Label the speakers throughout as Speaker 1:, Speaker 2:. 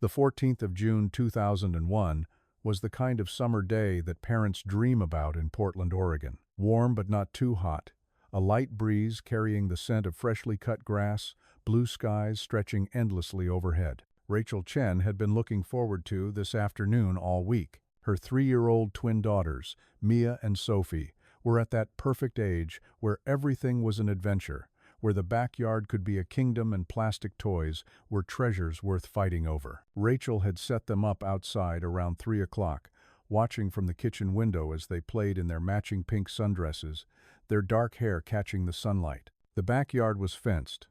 Speaker 1: The 14th of June 2001 was the kind of summer day that parents dream about in Portland, Oregon. Warm but not too hot, a light breeze carrying the scent of freshly cut grass, blue skies stretching endlessly overhead. Rachel Chen had been looking forward to this afternoon all week. Her 3-year-old twin daughters, Mia and Sophie, were at that perfect age where everything was an adventure, where the backyard could be a kingdom and plastic toys were treasures worth fighting over. Rachel had set them up outside around 3 o'clock, watching from the kitchen window as they played in their matching pink sundresses, their dark hair catching the sunlight. The backyard was fenced,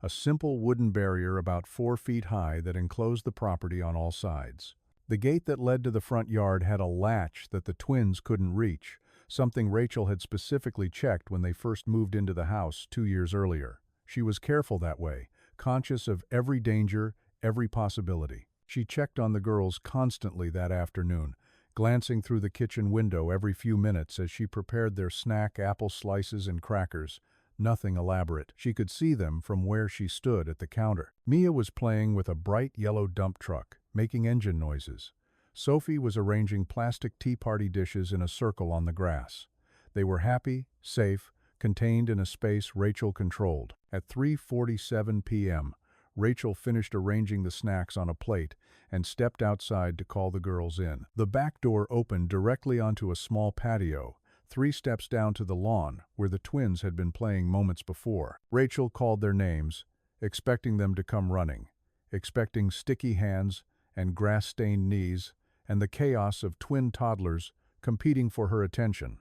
Speaker 1: a simple wooden barrier about 4 feet high that enclosed the property on all sides. The gate that led to the front yard had a latch that the twins couldn't reach, something Rachel had specifically checked when they first moved into the house 2 years earlier. She was careful that way, conscious of every danger, every possibility. She checked on the girls constantly that afternoon, glancing through the kitchen window every few minutes as she prepared their snack apple slices and crackers. Nothing elaborate. She could see them from where she stood at the counter. Mia was playing with a bright yellow dump truck, making engine noises. Sophie was arranging plastic tea party dishes in a circle on the grass. They were happy, safe, contained in a space Rachel controlled. At 3:47 p.m., Rachel finished arranging the snacks on a plate and stepped outside to call the girls in. The back door opened directly onto a small patio, 3 steps down to the lawn where the twins had been playing moments before. Rachel called their names, expecting them to come running, expecting sticky hands and grass-stained knees, and the chaos of twin toddlers competing for her attention.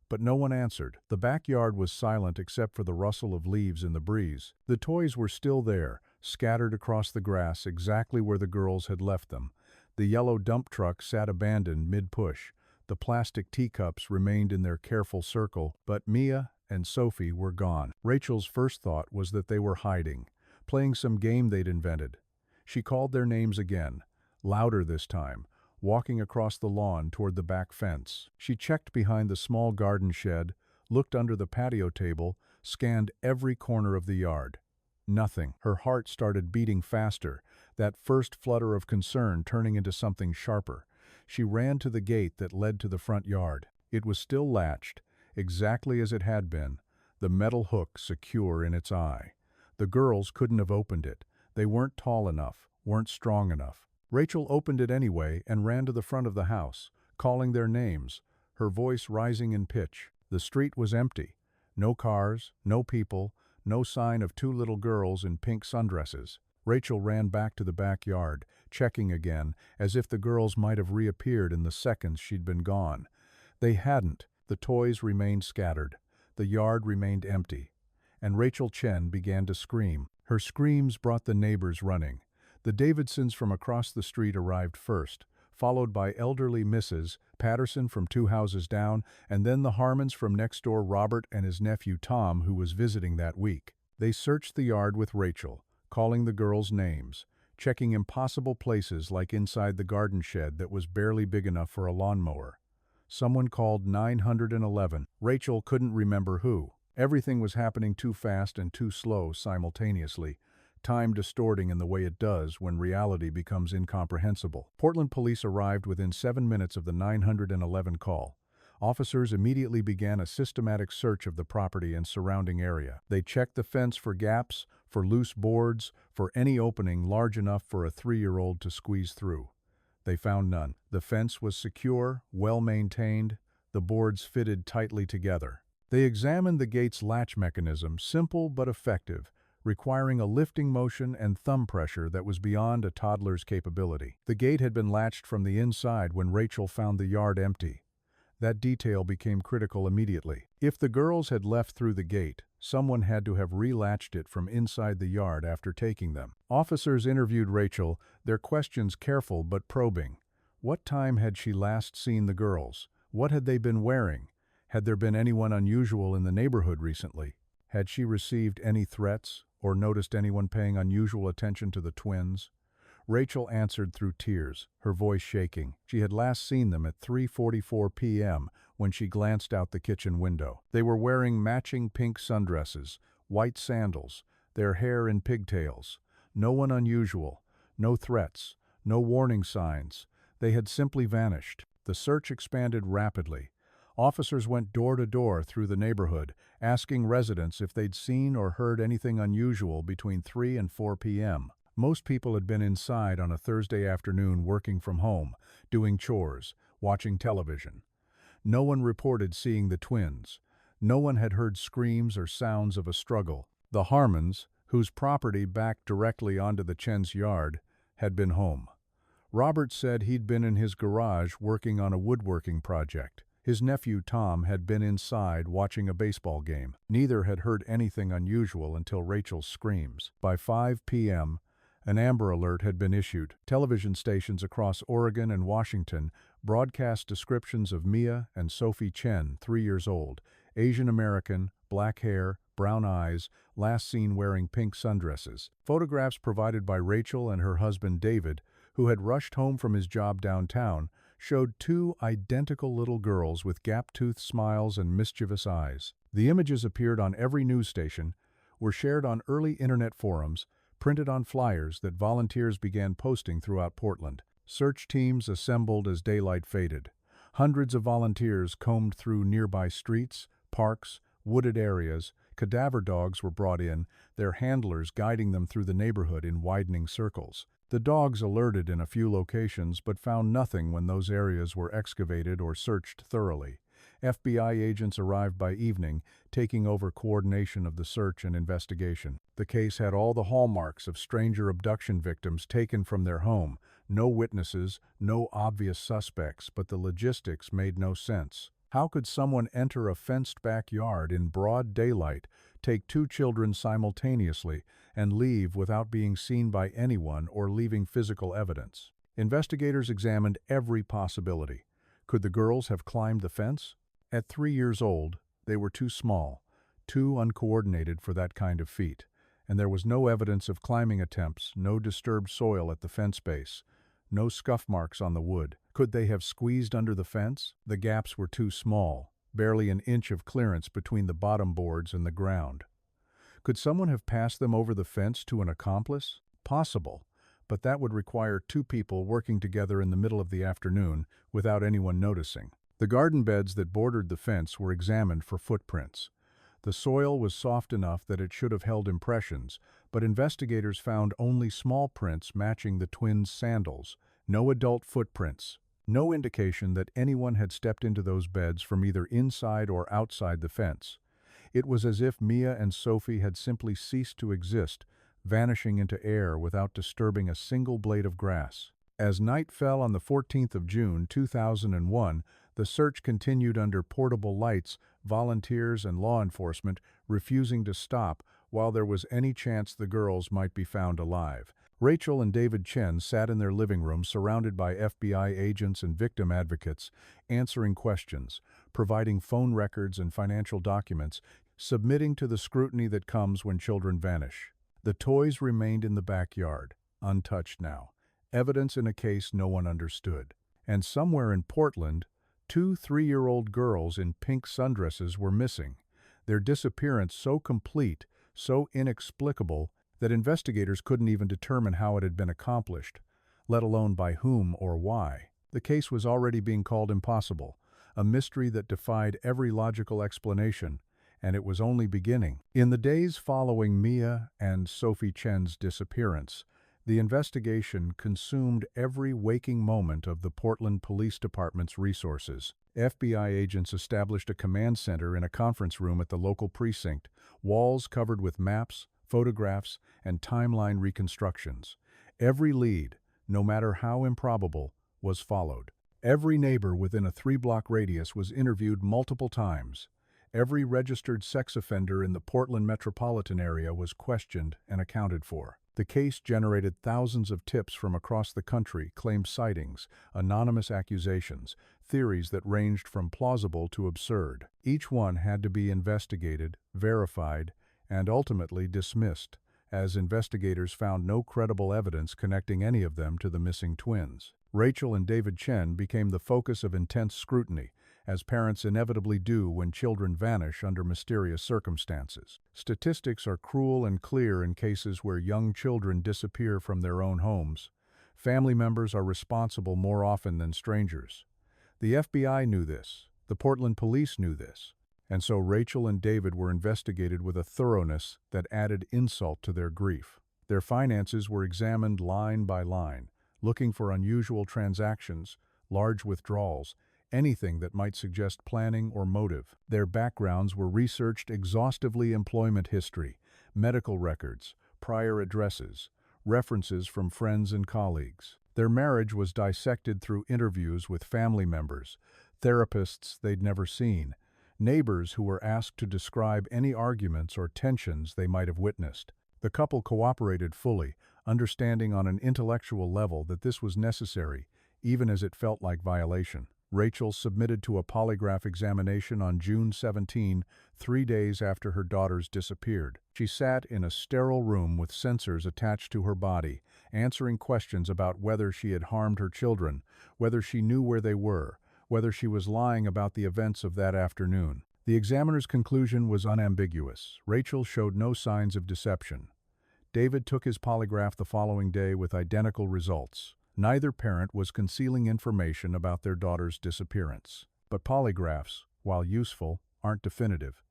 Speaker 1: But no one answered. The backyard was silent except for the rustle of leaves in the breeze. The toys were still there, scattered across the grass exactly where the girls had left them. The yellow dump truck sat abandoned mid-push. The plastic teacups remained in their careful circle, but Mia and Sophie were gone. Rachel's first thought was that they were hiding, playing some game they'd invented. She called their names again, louder this time, walking across the lawn toward the back fence. She checked behind the small garden shed, looked under the patio table, scanned every corner of the yard. Nothing. Her heart started beating faster, that first flutter of concern turning into something sharper. She ran to the gate that led to the front yard. It was still latched, exactly as it had been, the metal hook secure in its eye. The girls couldn't have opened it. They weren't tall enough, weren't strong enough. Rachel opened it anyway and ran to the front of the house, calling their names, her voice rising in pitch. The street was empty. No cars, no people, no sign of 2 little girls in pink sundresses. Rachel ran back to the backyard, checking again, as if the girls might have reappeared in the seconds she'd been gone. They hadn't. The toys remained scattered. The yard remained empty. And Rachel Chen began to scream. Her screams brought the neighbors running. The Davidsons from across the street arrived first, followed by elderly Mrs. Patterson from 2 houses down, and then the Harmons from next door, Robert and his nephew Tom, who was visiting that week. They searched the yard with Rachel, calling the girls' names, checking impossible places like inside the garden shed that was barely big enough for a lawnmower. Someone called 911. Rachel couldn't remember who. Everything was happening too fast and too slow simultaneously, time distorting in the way it does when reality becomes incomprehensible. Portland police arrived within 7 minutes of the 911 call. Officers immediately began a systematic search of the property and surrounding area. They checked the fence for gaps, for loose boards, for any opening large enough for a 3-year-old to squeeze through. They found none. The fence was secure, well-maintained, the boards fitted tightly together. They examined the gate's latch mechanism, simple but effective, requiring a lifting motion and thumb pressure that was beyond a toddler's capability. The gate had been latched from the inside when Rachel found the yard empty. That detail became critical immediately. If the girls had left through the gate, someone had to have relatched it from inside the yard after taking them. Officers interviewed Rachel, their questions careful but probing. What time had she last seen the girls? What had they been wearing? Had there been anyone unusual in the neighborhood recently? Had she received any threats or noticed anyone paying unusual attention to the twins? Rachel answered through tears, her voice shaking. She had last seen them at 3:44 p.m. when she glanced out the kitchen window. They were wearing matching pink sundresses, white sandals, their hair in pigtails. No one unusual, no threats, No warning signs. They had simply vanished. The search expanded rapidly. Officers went door to door through the neighborhood, asking residents if they'd seen or heard anything unusual between 3 and 4 p.m. Most people had been inside on a Thursday afternoon working from home, doing chores, watching television. No one reported seeing the twins. No one had heard screams or sounds of a struggle. The Harmons, whose property backed directly onto the Chen's yard, had been home. Robert said he'd been in his garage working on a woodworking project. His nephew Tom had been inside watching a baseball game. Neither had heard anything unusual until Rachel's screams. By 5 p.m., an Amber Alert had been issued. Television stations across Oregon and Washington broadcast descriptions of Mia and Sophie Chen, 3 years old, Asian American, black hair, brown eyes, last seen wearing pink sundresses. Photographs provided by Rachel and her husband David, who had rushed home from his job downtown, showed two identical little girls with gap-toothed smiles and mischievous eyes. The images appeared on every news station, were shared on early internet forums, printed on flyers that volunteers began posting throughout Portland. Search teams assembled as daylight faded. Hundreds of volunteers combed through nearby streets, parks, wooded areas. Cadaver dogs were brought in, their handlers guiding them through the neighborhood in widening circles. The dogs alerted in a few locations but found nothing when those areas were excavated or searched thoroughly. FBI agents arrived by evening, taking over coordination of the search and investigation. The case had all the hallmarks of stranger abduction victims taken from their home. No witnesses, no obvious suspects, but the logistics made no sense. How could someone enter a fenced backyard in broad daylight, take two children simultaneously, and leave without being seen by anyone or leaving physical evidence? Investigators examined every possibility. Could the girls have climbed the fence? At 3 years old, they were too small, too uncoordinated for that kind of feat, and there was no evidence of climbing attempts, no disturbed soil at the fence base, no scuff marks on the wood. Could they have squeezed under the fence? The gaps were too small, barely an inch of clearance between the bottom boards and the ground. Could someone have passed them over the fence to an accomplice? Possible, but that would require two people working together in the middle of the afternoon without anyone noticing. The garden beds that bordered the fence were examined for footprints. The soil was soft enough that it should have held impressions, but investigators found only small prints matching the twins' sandals, no adult footprints, no indication that anyone had stepped into those beds from either inside or outside the fence. It was as if Mia and Sophie had simply ceased to exist, vanishing into air without disturbing a single blade of grass. As night fell on the 14th of June, 2001, the search continued under portable lights, volunteers and law enforcement refusing to stop while there was any chance the girls might be found alive. Rachel and David Chen sat in their living room surrounded by FBI agents and victim advocates, answering questions, providing phone records and financial documents, submitting to the scrutiny that comes when children vanish. The toys remained in the backyard, untouched now, evidence in a case no one understood. And somewhere in Portland, two 3-year-old girls in pink sundresses were missing, their disappearance so complete, so inexplicable, that investigators couldn't even determine how it had been accomplished, let alone by whom or why. The case was already being called impossible, a mystery that defied every logical explanation, and it was only beginning. In the days following Mia and Sophie Chen's disappearance, the investigation consumed every waking moment of the Portland Police Department's resources. FBI agents established a command center in a conference room at the local precinct, walls covered with maps, photographs, and timeline reconstructions. Every lead, no matter how improbable, was followed. Every neighbor within a 3-block radius was interviewed multiple times. Every registered sex offender in the Portland metropolitan area was questioned and accounted for. The case generated thousands of tips from across the country, claimed sightings, anonymous accusations, theories that ranged from plausible to absurd. Each one had to be investigated, verified, and ultimately dismissed, as investigators found no credible evidence connecting any of them to the missing twins. Rachel and David Chen became the focus of intense scrutiny, as parents inevitably do when children vanish under mysterious circumstances. Statistics are cruel and clear in cases where young children disappear from their own homes. Family members are responsible more often than strangers. The FBI knew this. The Portland police knew this. And so Rachel and David were investigated with a thoroughness that added insult to their grief. Their finances were examined line by line, looking for unusual transactions, large withdrawals, anything that might suggest planning or motive. Their backgrounds were researched exhaustively: employment history, medical records, prior addresses, references from friends and colleagues. Their marriage was dissected through interviews with family members, therapists they'd never seen, neighbors who were asked to describe any arguments or tensions they might have witnessed. The couple cooperated fully, understanding on an intellectual level that this was necessary, even as it felt like violation. Rachel submitted to a polygraph examination on June 17, 3 days after her daughters disappeared. She sat in a sterile room with sensors attached to her body, answering questions about whether she had harmed her children, whether she knew where they were, whether she was lying about the events of that afternoon. The examiner's conclusion was unambiguous. Rachel showed no signs of deception. David took his polygraph the following day with identical results. Neither parent was concealing information about their daughter's disappearance. But polygraphs, while useful, aren't definitive.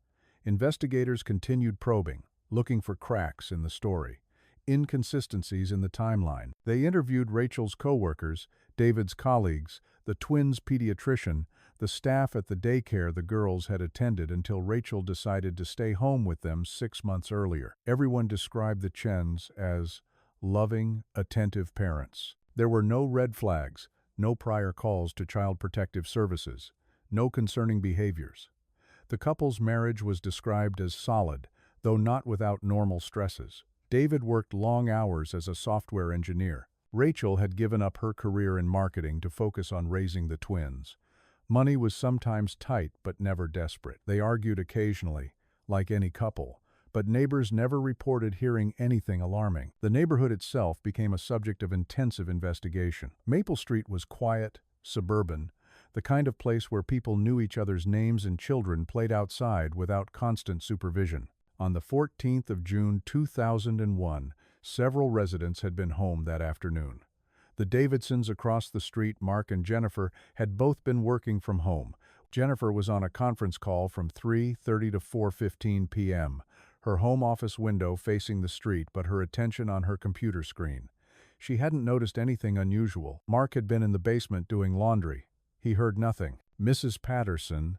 Speaker 1: Investigators continued probing, looking for cracks in the story, inconsistencies in the timeline. They interviewed Rachel's co-workers, David's colleagues, the twins' pediatrician, the staff at the daycare the girls had attended until Rachel decided to stay home with them 6 months earlier. Everyone described the Chens as loving, attentive parents. There were no red flags, no prior calls to Child Protective Services, no concerning behaviors. The couple's marriage was described as solid, though not without normal stresses. David worked long hours as a software engineer. Rachel had given up her career in marketing to focus on raising the twins. Money was sometimes tight but never desperate. They argued occasionally, like any couple, but neighbors never reported hearing anything alarming. The neighborhood itself became a subject of intensive investigation. Maple Street was quiet, suburban, the kind of place where people knew each other's names and children played outside without constant supervision. On the 14th of June 2001, several residents had been home that afternoon. The Davidsons across the street, Mark and Jennifer, had both been working from home. Jennifer was on a conference call from 3:30 to 4:15 p.m., her home office window facing the street but her attention on her computer screen. She hadn't noticed anything unusual. Mark had been in the basement doing laundry. He heard nothing. Mrs. Patterson,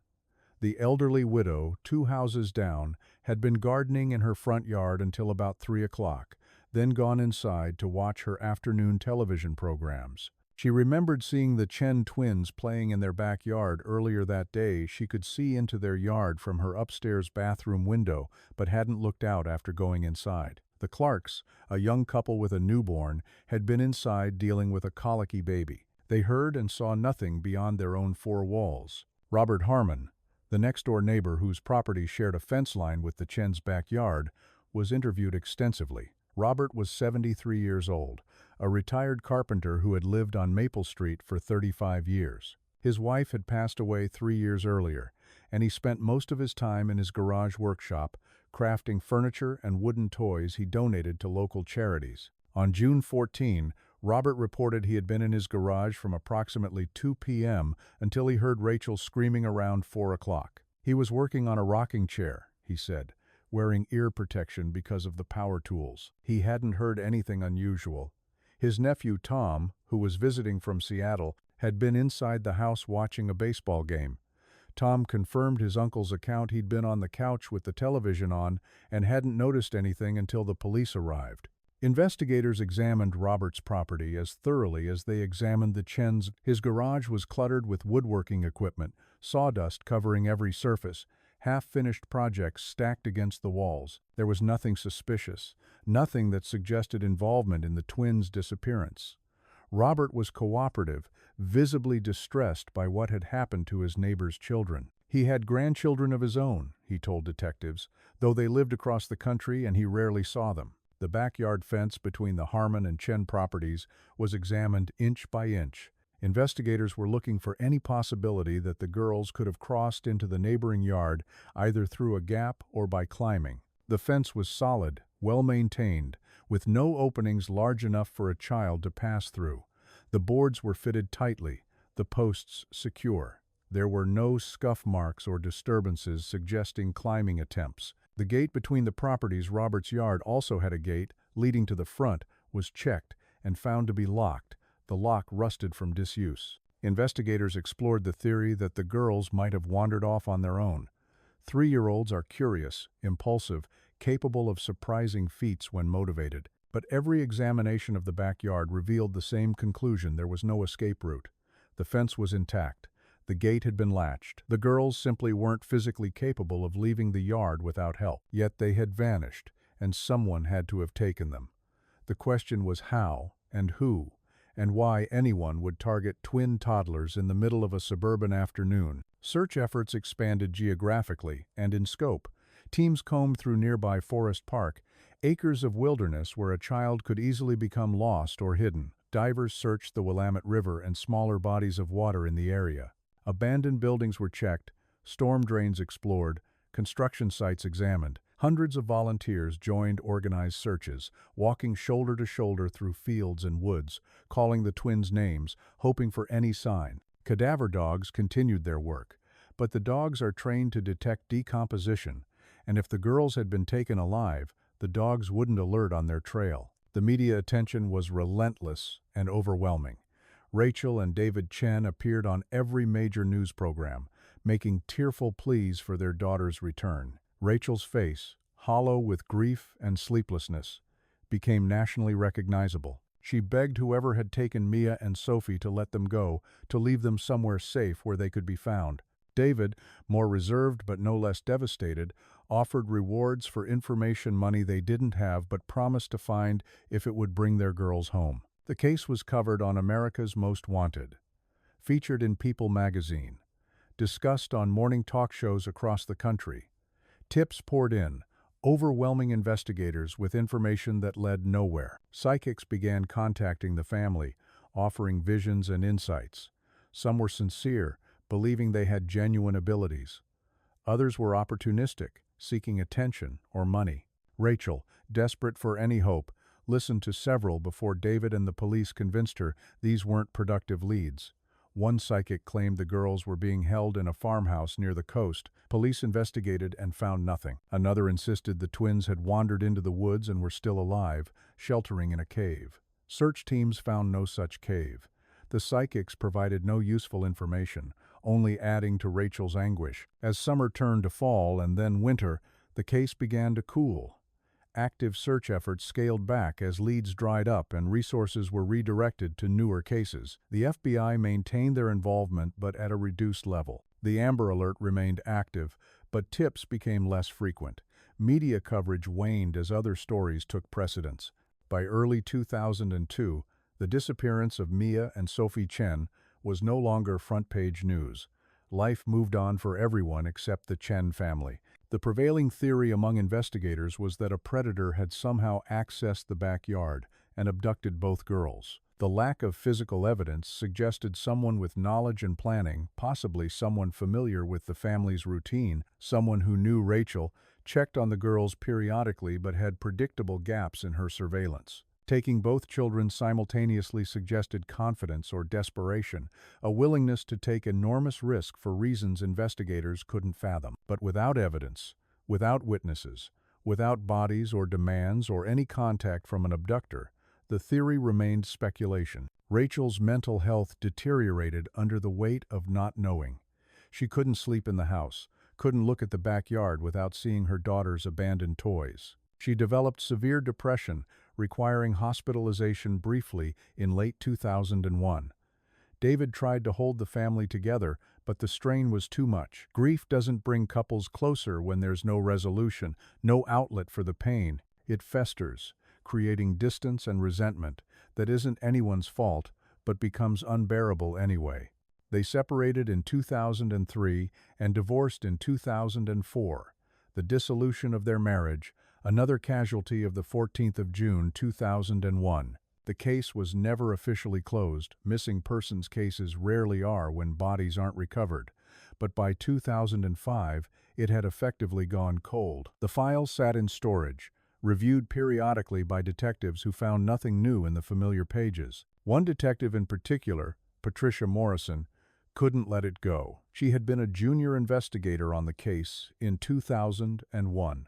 Speaker 1: the elderly widow 2 houses down, had been gardening in her front yard until about 3 o'clock, then gone inside to watch her afternoon television programs. She remembered seeing the Chen twins playing in their backyard earlier that day. She could see into their yard from her upstairs bathroom window, but hadn't looked out after going inside. The Clarks, a young couple with a newborn, had been inside dealing with a colicky baby. They heard and saw nothing beyond their own 4 walls. Robert Harmon, the next-door neighbor whose property shared a fence line with the Chen's backyard, was interviewed extensively. Robert was 73 years old, a retired carpenter who had lived on Maple Street for 35 years. His wife had passed away 3 years earlier, and he spent most of his time in his garage workshop, crafting furniture and wooden toys he donated to local charities. On June 14, Robert reported he had been in his garage from approximately 2 p.m. until he heard Rachel screaming around 4 o'clock. He was working on a rocking chair, he said, wearing ear protection because of the power tools. He hadn't heard anything unusual. His nephew Tom, who was visiting from Seattle, had been inside the house watching a baseball game. Tom confirmed his uncle's account. He'd been on the couch with the television on and hadn't noticed anything until the police arrived. Investigators examined Robert's property as thoroughly as they examined the Chen's. His garage was cluttered with woodworking equipment, sawdust covering every surface, half-finished projects stacked against the walls. There was nothing suspicious, nothing that suggested involvement in the twins' disappearance. Robert was cooperative, visibly distressed by what had happened to his neighbor's children. He had grandchildren of his own, he told detectives, though they lived across the country and he rarely saw them. The backyard fence between the Harmon and Chen properties was examined inch by inch. Investigators were looking for any possibility that the girls could have crossed into the neighboring yard either through a gap or by climbing. The fence was solid, well maintained, with no openings large enough for a child to pass through. The boards were fitted tightly, the posts secure. There were no scuff marks or disturbances suggesting climbing attempts. The gate between the properties, Robert's yard also had a gate leading to the front, was checked and found to be locked, the lock rusted from disuse. Investigators explored the theory that the girls might have wandered off on their own. 3-year-olds are curious, impulsive, capable of surprising feats when motivated. But every examination of the backyard revealed the same conclusion: there was no escape route. The fence was intact. The gate had been latched. The girls simply weren't physically capable of leaving the yard without help. Yet they had vanished, and someone had to have taken them. The question was how and who, and why anyone would target twin toddlers in the middle of a suburban afternoon. Search efforts expanded geographically and in scope. Teams combed through nearby Forest Park, acres of wilderness where a child could easily become lost or hidden. Divers searched the Willamette River and smaller bodies of water in the area. Abandoned buildings were checked, storm drains explored, construction sites examined. Hundreds of volunteers joined organized searches, walking shoulder to shoulder through fields and woods, calling the twins' names, hoping for any sign. Cadaver dogs continued their work, but the dogs are trained to detect decomposition, and if the girls had been taken alive, the dogs wouldn't alert on their trail. The media attention was relentless and overwhelming. Rachel and David Chen appeared on every major news program, making tearful pleas for their daughter's return. Rachel's face, hollow with grief and sleeplessness, became nationally recognizable. She begged whoever had taken Mia and Sophie to let them go, to leave them somewhere safe where they could be found. David, more reserved but no less devastated, offered rewards for information money they didn't have but promised to find if it would bring their girls home. The case was covered on America's Most Wanted, featured in People magazine, discussed on morning talk shows across the country. Tips poured in, overwhelming investigators with information that led nowhere. Psychics began contacting the family, offering visions and insights. Some were sincere, believing they had genuine abilities. Others were opportunistic, seeking attention or money. Rachel, desperate for any hope, listened to several before David and the police convinced her these weren't productive leads. One psychic claimed the girls were being held in a farmhouse near the coast. Police investigated and found nothing. Another insisted the twins had wandered into the woods and were still alive, sheltering in a cave. Search teams found no such cave. The psychics provided no useful information, only adding to Rachel's anguish. As summer turned to fall and then winter, the case began to cool. Active search efforts scaled back as leads dried up and resources were redirected to newer cases. The FBI maintained their involvement but at a reduced level. The Amber Alert remained active, but tips became less frequent. Media coverage waned as other stories took precedence. By early 2002, the disappearance of Mia and Sophie Chen was no longer front-page news. Life moved on for everyone except the Chen family. The prevailing theory among investigators was that a predator had somehow accessed the backyard and abducted both girls. The lack of physical evidence suggested someone with knowledge and planning, possibly someone familiar with the family's routine, someone who knew Rachel, checked on the girls periodically but had predictable gaps in her surveillance. Taking both children simultaneously suggested confidence or desperation, a willingness to take enormous risk for reasons investigators couldn't fathom. But without evidence, without witnesses, without bodies or demands or any contact from an abductor, the theory remained speculation. Rachel's mental health deteriorated under the weight of not knowing. She couldn't sleep in the house, couldn't look at the backyard without seeing her daughter's abandoned toys. She developed severe depression, requiring hospitalization briefly in late 2001. David tried to hold the family together, but the strain was too much. Grief doesn't bring couples closer when there's no resolution, no outlet for the pain. It festers, creating distance and resentment that isn't anyone's fault, but becomes unbearable anyway. They separated in 2003 and divorced in 2004. The dissolution of their marriage, another casualty of the 14th of June 2001. The case was never officially closed. Missing persons cases rarely are when bodies aren't recovered. But by 2005, it had effectively gone cold. The files sat in storage, reviewed periodically by detectives who found nothing new in the familiar pages. One detective in particular, Patricia Morrison, couldn't let it go. She had been a junior investigator on the case in 2001,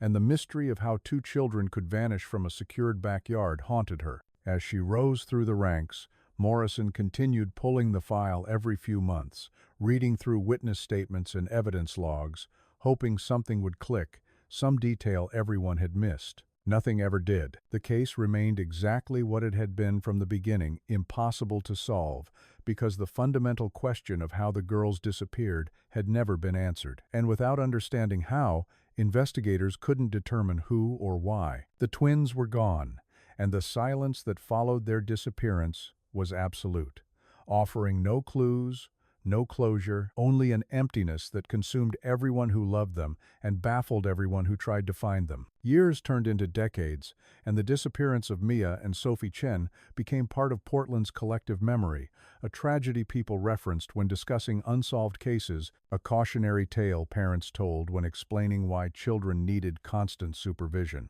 Speaker 1: and the mystery of how two children could vanish from a secured backyard haunted her. As she rose through the ranks, Morrison continued pulling the file every few months, reading through witness statements and evidence logs, hoping something would click, some detail everyone had missed. Nothing ever did. The case remained exactly what it had been from the beginning, impossible to solve, because the fundamental question of how the girls disappeared had never been answered. And without understanding how, investigators couldn't determine who or why. The twins were gone, and the silence that followed their disappearance was absolute, offering no clues, no closure, only an emptiness that consumed everyone who loved them and baffled everyone who tried to find them. Years turned into decades, and the disappearance of Mia and Sophie Chen became part of Portland's collective memory, a tragedy people referenced when discussing unsolved cases, a cautionary tale parents told when explaining why children needed constant supervision.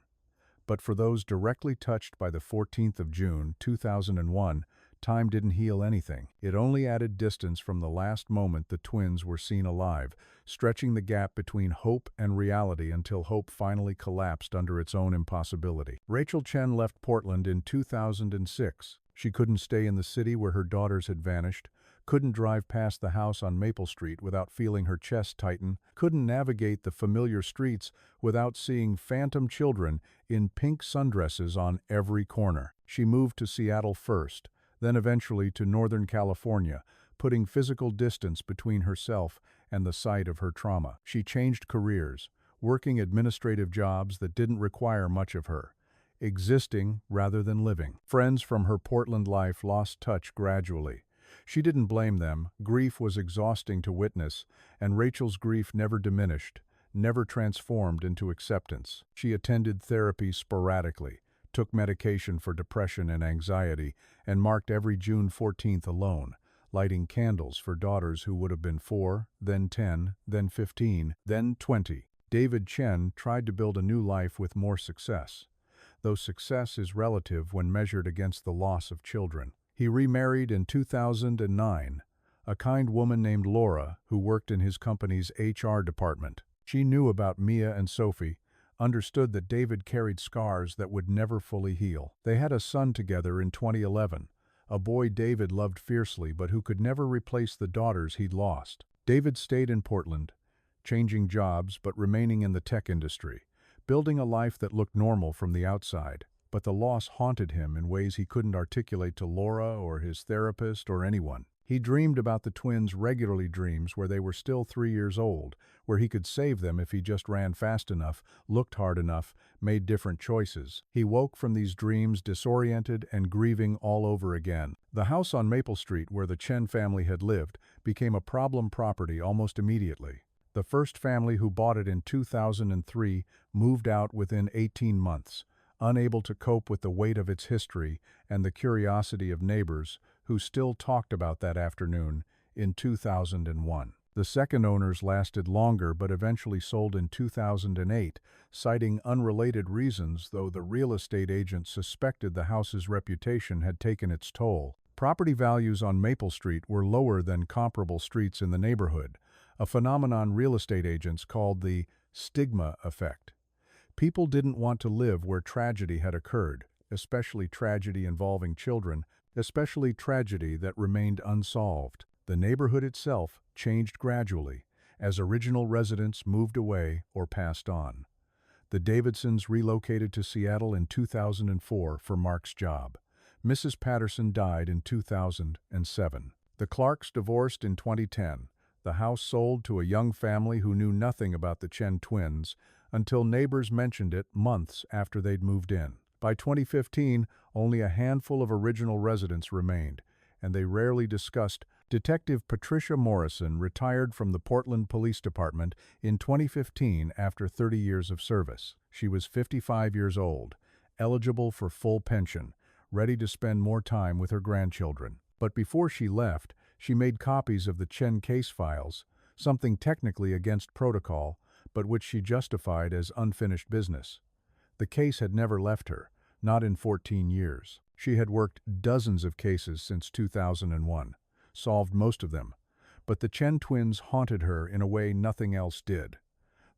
Speaker 1: But for those directly touched by the 14th of June, 2001, time didn't heal anything. It only added distance from the last moment the twins were seen alive, stretching the gap between hope and reality until hope finally collapsed under its own impossibility. Rachel Chen left Portland in 2006. She couldn't stay in the city where her daughters had vanished, couldn't drive past the house on Maple Street without feeling her chest tighten, couldn't navigate the familiar streets without seeing phantom children in pink sundresses on every corner. She moved to Seattle first, then eventually to Northern California, putting physical distance between herself and the site of her trauma. She changed careers, working administrative jobs that didn't require much of her, existing rather than living. Friends from her Portland life lost touch gradually. She didn't blame them. Grief was exhausting to witness, and Rachel's grief never diminished, never transformed into acceptance. She attended therapy sporadically, took medication for depression and anxiety, and marked every June 14th alone, lighting candles for daughters who would have been 4, then 10, then 15, then 20. David Chen tried to build a new life with more success, though success is relative when measured against the loss of children. He remarried in 2009, a kind woman named Laura who worked in his company's HR department. She knew about Mia and Sophie, understood that David carried scars that would never fully heal. They had a son together in 2011, a boy David loved fiercely but who could never replace the daughters he'd lost. David stayed in Portland, changing jobs but remaining in the tech industry, building a life that looked normal from the outside. But the loss haunted him in ways he couldn't articulate to Laura or his therapist or anyone. He dreamed about the twins regularly, dreams where they were still 3 years old, where he could save them if he just ran fast enough, looked hard enough, made different choices. He woke from these dreams disoriented and grieving all over again. The house on Maple Street where the Chen family had lived became a problem property almost immediately. The first family who bought it in 2003 moved out within 18 months, unable to cope with the weight of its history and the curiosity of neighbors who still talked about that afternoon in 2001. The second owners lasted longer but eventually sold in 2008, citing unrelated reasons, though the real estate agent suspected the house's reputation had taken its toll. Property values on Maple Street were lower than comparable streets in the neighborhood, a phenomenon real estate agents called the stigma effect. People didn't want to live where tragedy had occurred, especially tragedy involving children, especially tragedy that remained unsolved. The neighborhood itself changed gradually as original residents moved away or passed on. The Davidsons relocated to Seattle in 2004 for Mark's job. Mrs. Patterson died in 2007. The Clarks divorced in 2010. The house sold to a young family who knew nothing about the Chen twins until neighbors mentioned it months after they'd moved in. By 2015, only a handful of original residents remained, and they rarely discussed. Detective Patricia Morrison retired from the Portland Police Department in 2015 after 30 years of service. She was 55 years old, eligible for full pension, ready to spend more time with her grandchildren. But before she left, she made copies of the Chen case files, something technically against protocol, but which she justified as unfinished business. The case had never left her, not in 14 years. She had worked dozens of cases since 2001, solved most of them, but the Chen twins haunted her in a way nothing else did.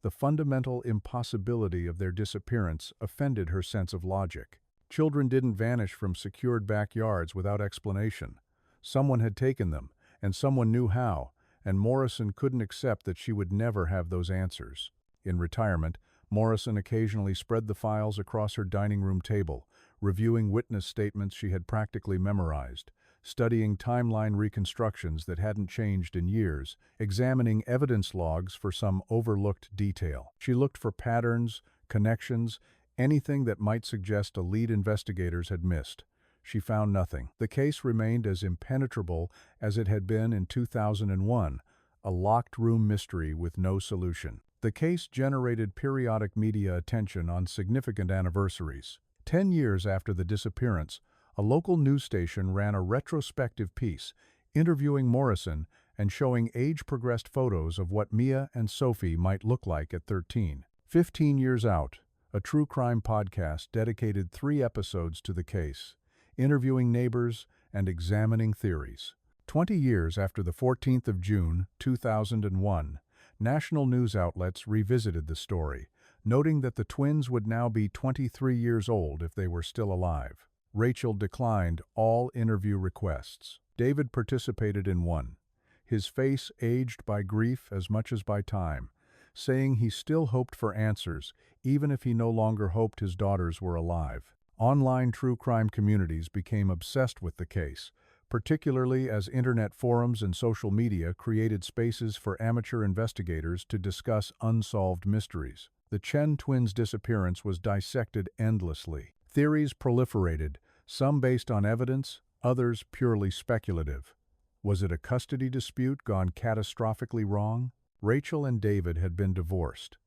Speaker 1: The fundamental impossibility of their disappearance offended her sense of logic. Children didn't vanish from secured backyards without explanation. Someone had taken them, and someone knew how, and Morrison couldn't accept that she would never have those answers. In retirement, Morrison occasionally spread the files across her dining room table, reviewing witness statements she had practically memorized, studying timeline reconstructions that hadn't changed in years, examining evidence logs for some overlooked detail. She looked for patterns, connections, anything that might suggest a lead investigators had missed. She found nothing. The case remained as impenetrable as it had been in 2001, a locked room mystery with no solution. The case generated periodic media attention on significant anniversaries. 10 years after the disappearance, a local news station ran a retrospective piece, interviewing Morrison and showing age-progressed photos of what Mia and Sophie might look like at 13. 15 years out, a true crime podcast dedicated 3 episodes to the case, interviewing neighbors and examining theories. 20 years after the 14th of June, 2001, national news outlets revisited the story, noting that the twins would now be 23 years old if they were still alive. Rachel declined all interview requests. David participated in one, his face aged by grief as much as by time, saying he still hoped for answers, even if he no longer hoped his daughters were alive. Online true crime communities became obsessed with the case, particularly as internet forums and social media created spaces for amateur investigators to discuss unsolved mysteries. The Chen twins' disappearance was dissected endlessly. Theories proliferated, some based on evidence, others purely speculative. Was it a custody dispute gone catastrophically wrong? Rachel and David had been divorced.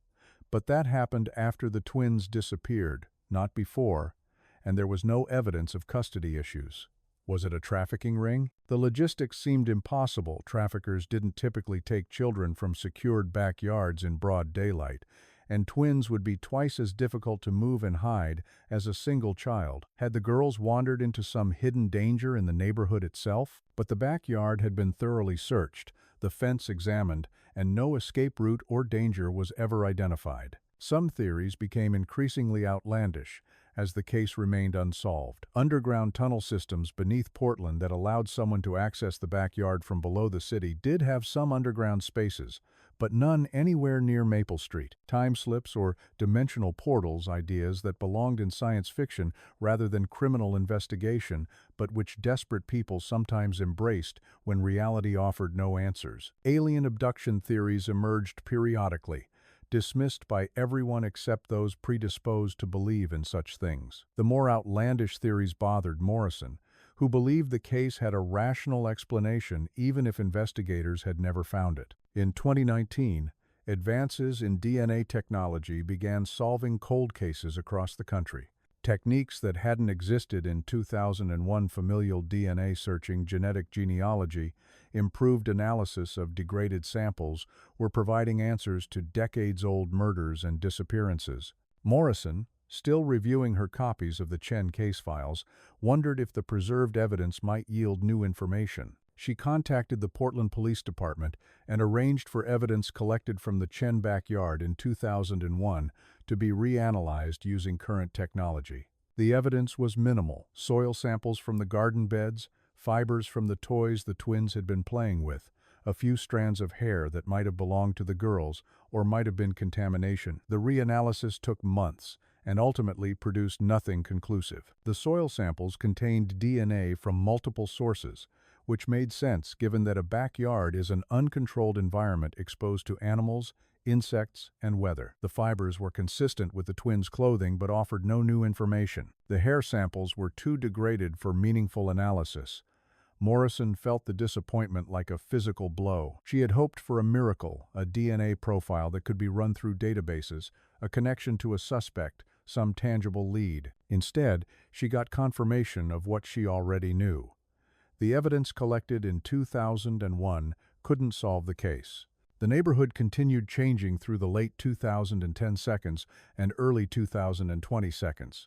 Speaker 1: But that happened after the twins disappeared, not before, and there was no evidence of custody issues. Was it a trafficking ring? The logistics seemed impossible. Traffickers didn't typically take children from secured backyards in broad daylight, and twins would be twice as difficult to move and hide as a single child. Had the girls wandered into some hidden danger in the neighborhood itself? But the backyard had been thoroughly searched, the fence examined, and no escape route or danger was ever identified. Some theories became increasingly outlandish as the case remained unsolved. Underground tunnel systems beneath Portland that allowed someone to access the backyard from below the city did have some underground spaces, but none anywhere near Maple Street. Time slips or dimensional portals, ideas that belonged in science fiction rather than criminal investigation, but which desperate people sometimes embraced when reality offered no answers. Alien abduction theories emerged periodically, dismissed by everyone except those predisposed to believe in such things. The more outlandish theories bothered Morrison, who believed the case had a rational explanation even if investigators had never found it. In 2019, advances in DNA technology began solving cold cases across the country. Techniques that hadn't existed in 2001, familial DNA searching, genetic genealogy, improved analysis of degraded samples, were providing answers to decades-old murders and disappearances. Morrison, still reviewing her copies of the Chen case files, wondered if the preserved evidence might yield new information. She contacted the Portland Police Department and arranged for evidence collected from the Chen backyard in 2001 to be reanalyzed using current technology. The evidence was minimal: soil samples from the garden beds, fibers from the toys the twins had been playing with, a few strands of hair that might have belonged to the girls or might have been contamination. The reanalysis took months and ultimately produced nothing conclusive. The soil samples contained DNA from multiple sources, which made sense given that a backyard is an uncontrolled environment exposed to animals, insects, and weather. The fibers were consistent with the twins' clothing but offered no new information. The hair samples were too degraded for meaningful analysis. Morrison felt the disappointment like a physical blow. She had hoped for a miracle, a DNA profile that could be run through databases, a connection to a suspect, some tangible lead. Instead, she got confirmation of what she already knew. The evidence collected in 2001 couldn't solve the case. The neighborhood continued changing through the late 2010 seconds and early 2020 seconds.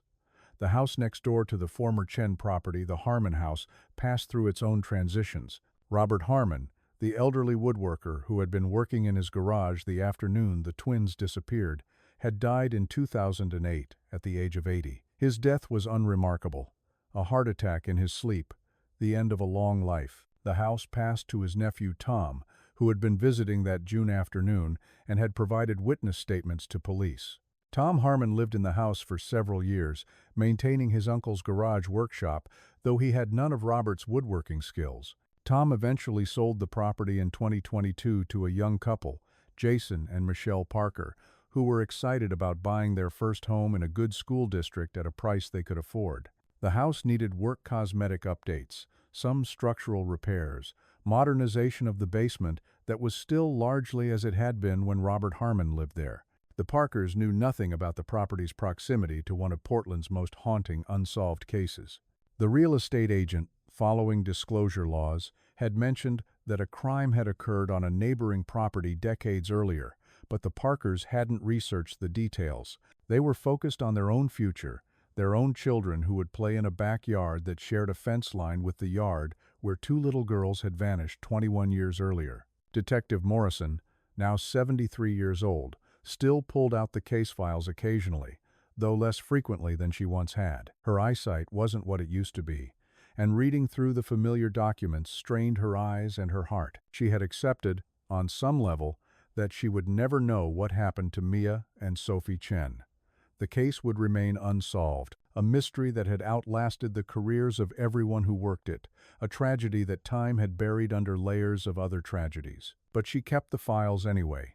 Speaker 1: The house next door to the former Chen property, the Harmon house, passed through its own transitions. Robert Harmon, the elderly woodworker who had been working in his garage the afternoon the twins disappeared, had died in 2008 at the age of 80. His death was unremarkable. A heart attack in his sleep, the end of a long life. The house passed to his nephew Tom, who had been visiting that June afternoon and had provided witness statements to police. Tom Harmon lived in the house for several years, maintaining his uncle's garage workshop, though he had none of Robert's woodworking skills. Tom eventually sold the property in 2022 to a young couple, Jason and Michelle Parker, who were excited about buying their first home in a good school district at a price they could afford. The house needed work cosmetic updates, some structural repairs, modernization of the basement that was still largely as it had been when Robert Harmon lived there. The Parkers knew nothing about the property's proximity to one of Portland's most haunting unsolved cases. The real estate agent, following disclosure laws, had mentioned that a crime had occurred on a neighboring property decades earlier, but the Parkers hadn't researched the details. They were focused on their own future, their own children who would play in a backyard that shared a fence line with the yard where two little girls had vanished 21 years earlier. Detective Morrison, now 73 years old, still pulled out the case files occasionally, though less frequently than she once had. Her eyesight wasn't what it used to be, and reading through the familiar documents strained her eyes and her heart. She had accepted, on some level, that she would never know what happened to Mia and Sophie Chen. The case would remain unsolved, a mystery that had outlasted the careers of everyone who worked it, a tragedy that time had buried under layers of other tragedies. But she kept the files anyway,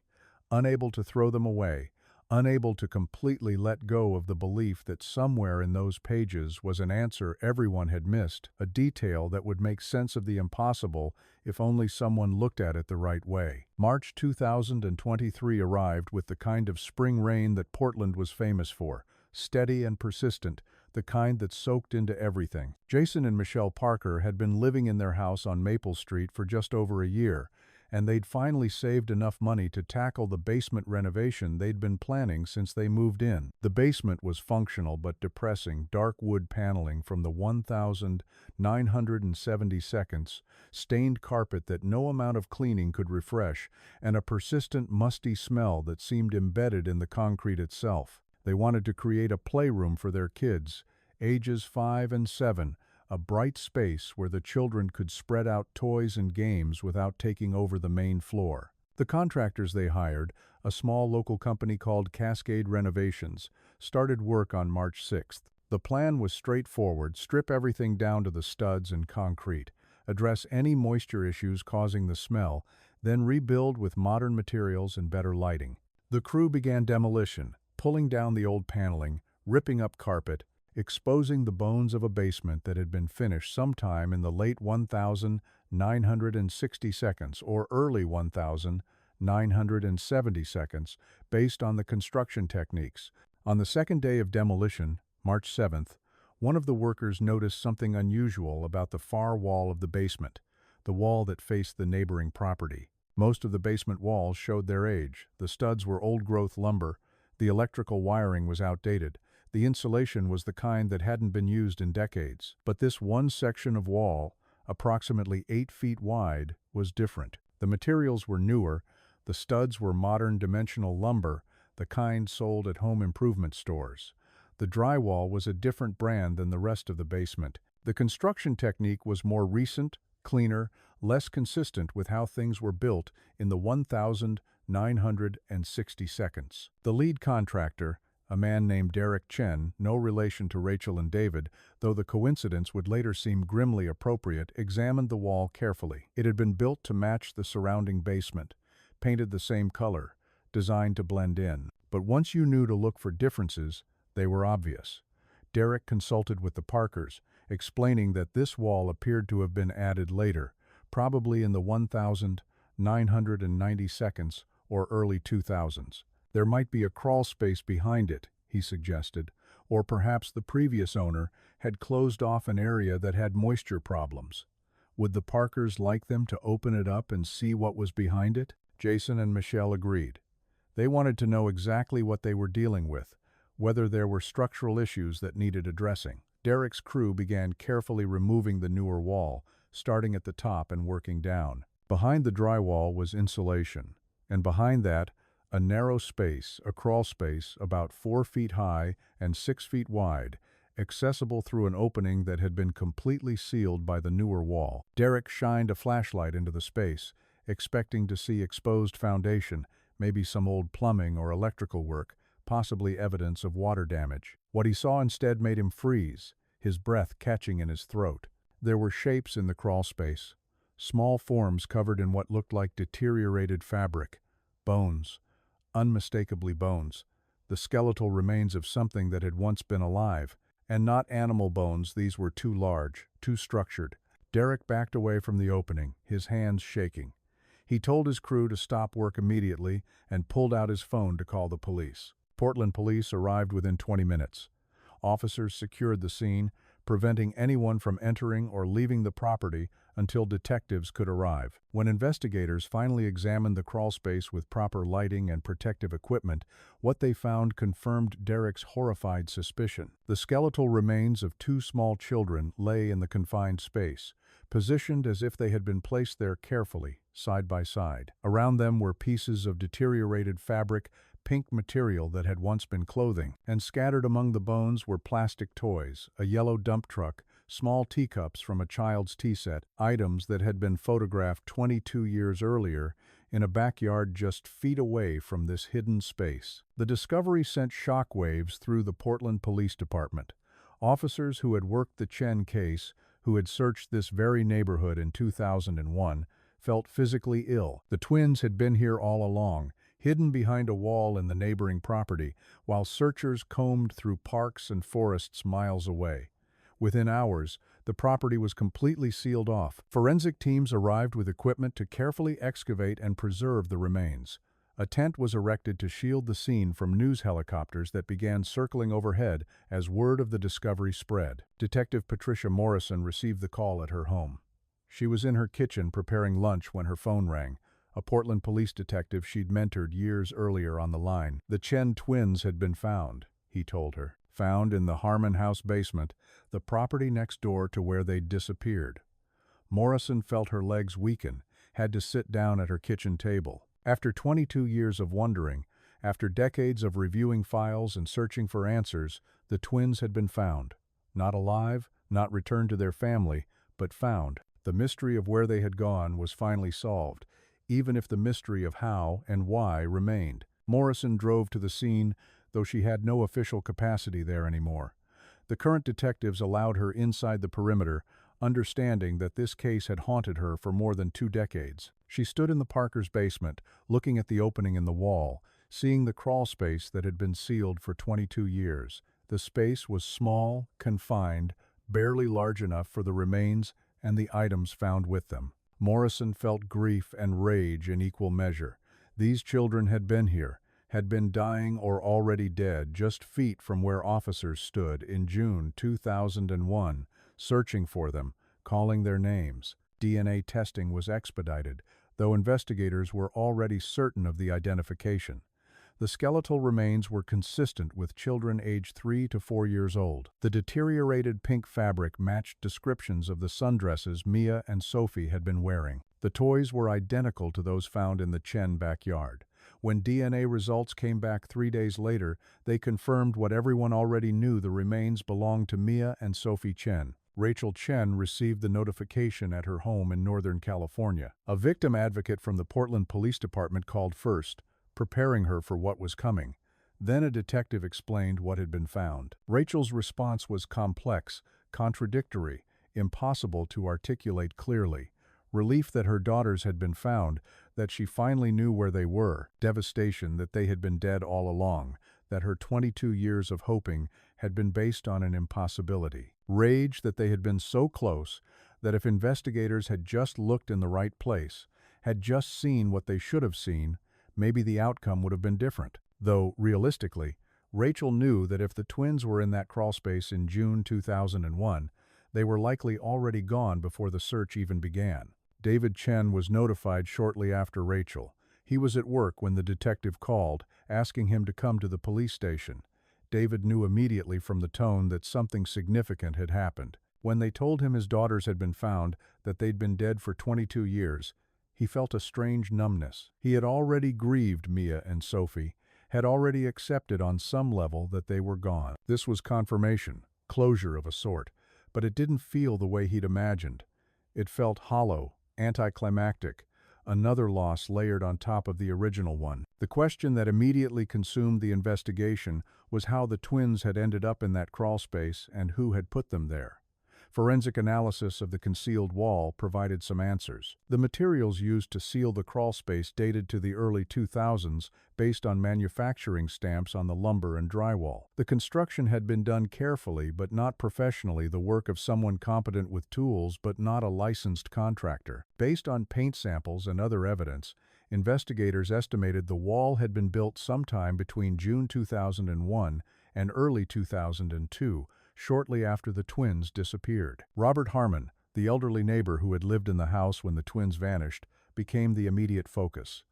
Speaker 1: unable to throw them away, unable to completely let go of the belief that somewhere in those pages was an answer everyone had missed, a detail that would make sense of the impossible if only someone looked at it the right way. March 2023 arrived with the kind of spring rain that Portland was famous for, steady and persistent, the kind that soaked into everything. Jason and Michelle Parker had been living in their house on Maple Street for just over a year, and they'd finally saved enough money to tackle the basement renovation they'd been planning since they moved in. The basement was functional but depressing, dark wood paneling from the 1,970 seconds, stained carpet that no amount of cleaning could refresh, and a persistent musty smell that seemed embedded in the concrete itself. They wanted to create a playroom for their kids, ages 5 and 7, a bright space where the children could spread out toys and games without taking over the main floor. The contractors they hired, a small local company called Cascade Renovations, started work on March 6th. The plan was straightforward: strip everything down to the studs and concrete, address any moisture issues causing the smell, then rebuild with modern materials and better lighting. The crew began demolition, pulling down the old paneling, ripping up carpet, exposing the bones of a basement that had been finished sometime in the late 1,960 seconds or early 1,970 seconds, based on the construction techniques. On the second day of demolition, March 7th, one of the workers noticed something unusual about the far wall of the basement, the wall that faced the neighboring property. Most of the basement walls showed their age. The studs were old-growth lumber, the electrical wiring was outdated, the insulation was the kind that hadn't been used in decades. But this one section of wall, approximately 8 feet wide, was different. The materials were newer, the studs were modern dimensional lumber, the kind sold at home improvement stores. The drywall was a different brand than the rest of the basement. The construction technique was more recent, cleaner, less consistent with how things were built in the 1,960 seconds. The lead contractor, a man named Derek Chen, no relation to Rachel and David, though the coincidence would later seem grimly appropriate, examined the wall carefully. It had been built to match the surrounding basement, painted the same color, designed to blend in. But once you knew to look for differences, they were obvious. Derek consulted with the Parkers, explaining that this wall appeared to have been added later, probably in the 1,990 seconds or early 2000s. There might be a crawl space behind it, he suggested, or perhaps the previous owner had closed off an area that had moisture problems. Would the Parkers like them to open it up and see what was behind it? Jason and Michelle agreed. They wanted to know exactly what they were dealing with, whether there were structural issues that needed addressing. Derek's crew began carefully removing the newer wall, starting at the top and working down. Behind the drywall was insulation, and behind that, a narrow space, a crawl space about 4 feet high and 6 feet wide, accessible through an opening that had been completely sealed by the newer wall. Derek shined a flashlight into the space, expecting to see exposed foundation, maybe some old plumbing or electrical work, possibly evidence of water damage. What he saw instead made him freeze, his breath catching in his throat. There were shapes in the crawl space, small forms covered in what looked like deteriorated fabric, bones, unmistakably bones, the skeletal remains of something that had once been alive. And not animal bones, these were too large, too structured. Derek backed away from the opening, his hands shaking. He told his crew to stop work immediately and pulled out his phone to call the police. Portland police arrived within 20 minutes. Officers secured the scene, preventing anyone from entering or leaving the property until detectives could arrive. When investigators finally examined the crawlspace with proper lighting and protective equipment, what they found confirmed Derek's horrified suspicion. The skeletal remains of 2 small children lay in the confined space, positioned as if they had been placed there carefully, side by side. Around them were pieces of deteriorated fabric, pink material that had once been clothing, and scattered among the bones were plastic toys, a yellow dump truck, small teacups from a child's tea set, items that had been photographed 22 years earlier in a backyard just feet away from this hidden space. The discovery sent shockwaves through the Portland Police Department. Officers who had worked the Chen case, who had searched this very neighborhood in 2001, felt physically ill. The twins had been here all along, hidden behind a wall in the neighboring property, while searchers combed through parks and forests miles away. Within hours, the property was completely sealed off. Forensic teams arrived with equipment to carefully excavate and preserve the remains. A tent was erected to shield the scene from news helicopters that began circling overhead as word of the discovery spread. Detective Patricia Morrison received the call at her home. She was in her kitchen preparing lunch when her phone rang. A Portland police detective she'd mentored years earlier on the line. The Chen twins had been found, he told her. Found in the Harmon House basement, the property next door to where they'd disappeared. Morrison felt her legs weaken, had to sit down at her kitchen table. After 22 years of wondering, after decades of reviewing files and searching for answers, the twins had been found. Not alive, not returned to their family, but found. The mystery of where they had gone was finally solved, even if the mystery of how and why remained. Morrison drove to the scene, though she had no official capacity there anymore. The current detectives allowed her inside the perimeter, understanding that this case had haunted her for more than 2 decades. She stood in the Parkers' basement, looking at the opening in the wall, seeing the crawl space that had been sealed for 22 years. The space was small, confined, barely large enough for the remains and the items found with them. Morrison felt grief and rage in equal measure. These children had been here, had been dying or already dead just feet from where officers stood in June 2001, searching for them, calling their names. DNA testing was expedited, though investigators were already certain of the identification. The skeletal remains were consistent with children aged 3 to 4 years old. The deteriorated pink fabric matched descriptions of the sundresses Mia and Sophie had been wearing. The toys were identical to those found in the Chen backyard. When DNA results came back 3 days later, they confirmed what everyone already knew: the remains belonged to Mia and Sophie Chen. Rachel Chen received the notification at her home in Northern California. A victim advocate from the Portland Police Department called first, preparing her for what was coming. Then a detective explained what had been found. Rachel's response was complex, contradictory, impossible to articulate clearly. Relief that her daughters had been found, that she finally knew where they were. Devastation that they had been dead all along, that her 22 years of hoping had been based on an impossibility. Rage that they had been so close that if investigators had just looked in the right place, had just seen what they should have seen, maybe the outcome would have been different. Though, realistically, Rachel knew that if the twins were in that crawlspace in June 2001, they were likely already gone before the search even began. David Chen was notified shortly after Rachel. He was at work when the detective called, asking him to come to the police station. David knew immediately from the tone that something significant had happened. When they told him his daughters had been found, that they'd been dead for 22 years, he felt a strange numbness. He had already grieved Mia and Sophie, had already accepted on some level that they were gone. This was confirmation, closure of a sort, but it didn't feel the way he'd imagined. It felt hollow, anticlimactic, another loss layered on top of the original one. The question that immediately consumed the investigation was how the twins had ended up in that crawlspace and who had put them there. Forensic analysis of the concealed wall provided some answers. The materials used to seal the crawlspace dated to the early 2000s based on manufacturing stamps on the lumber and drywall. The construction had been done carefully but not professionally, the work of someone competent with tools but not a licensed contractor. Based on paint samples and other evidence, investigators estimated the wall had been built sometime between June 2001 and early 2002, shortly after the twins disappeared. Robert Harmon, the elderly neighbor who had lived in the house when the twins vanished, became the immediate focus.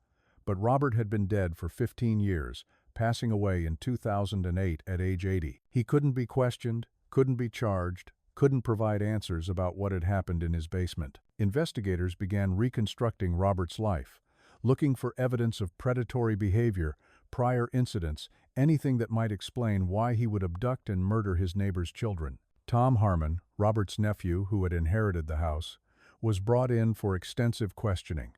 Speaker 1: But Robert had been dead for 15 years, passing away in 2008 at age 80. He couldn't be questioned, couldn't be charged, couldn't provide answers about what had happened in his basement. Investigators began reconstructing Robert's life, looking for evidence of predatory behavior, prior incidents, anything that might explain why he would abduct and murder his neighbor's children. Tom Harmon, Robert's nephew who had inherited the house, was brought in for extensive questioning.